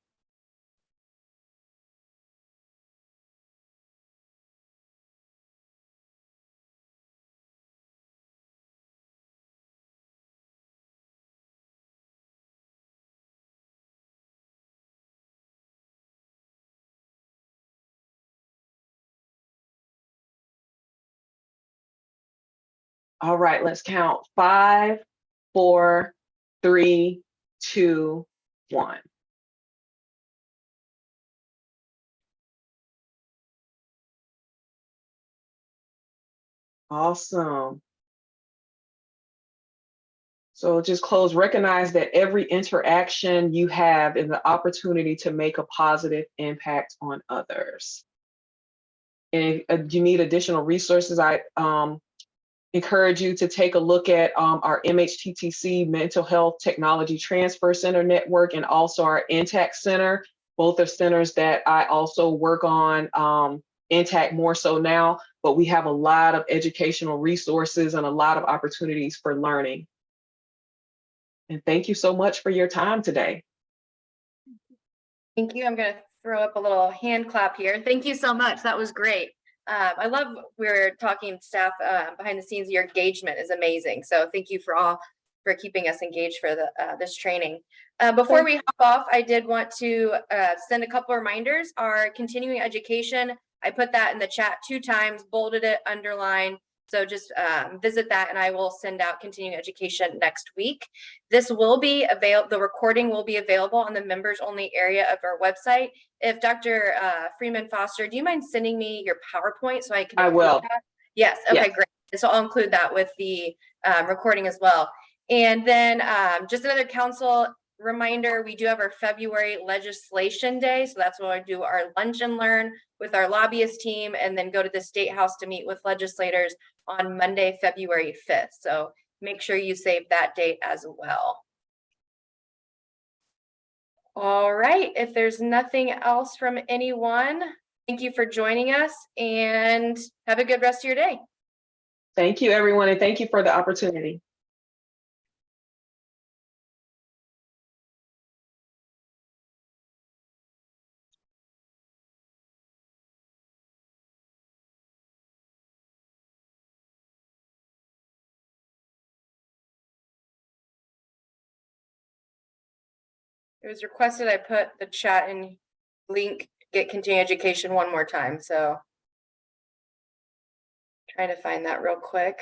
All right, let's count. 5, 4, 3, 2, 1. Awesome. So just close, recognize that every interaction you have is an opportunity to make a positive impact on others. And if you need additional resources, I encourage you to take a look at our MHTTC Mental Health Technology Transfer Center Network and also our INTACT Center. Both are centers that I also work on, INTACT more so now, but we have a lot of educational resources and a lot of opportunities for learning. And thank you so much for your time today. Thank you. I'm going to throw up a little hand clap here. Thank you so much. That was great. I love we're talking staff behind the scenes. Your engagement is amazing. So thank you for all for keeping us engaged for the this training. Before we hop off, I did want to send a couple reminders. Our continuing education, I put that in the chat 2 times, bolded it, underlined. So just visit that, and I will send out continuing education next week. This will be available, the recording will be available on the members only area of our website. If Dr. Freeman Foster, do you mind sending me your PowerPoint so I can? I will. That? Yes, okay, Yes. great. So I'll include that with the recording as well. And then just another council reminder, we do have our February legislation day. So that's when I do our lunch and learn with our lobbyist team, and then go to the State House to meet with legislators on Monday, February 5th. So make sure you save that date as well. All right, if there's nothing else from anyone, thank you for joining us and have a good rest of your day. Thank you, everyone, and thank you for the opportunity. It was requested I put the chat and link, get continuing education one more time, so. Trying to find that real quick.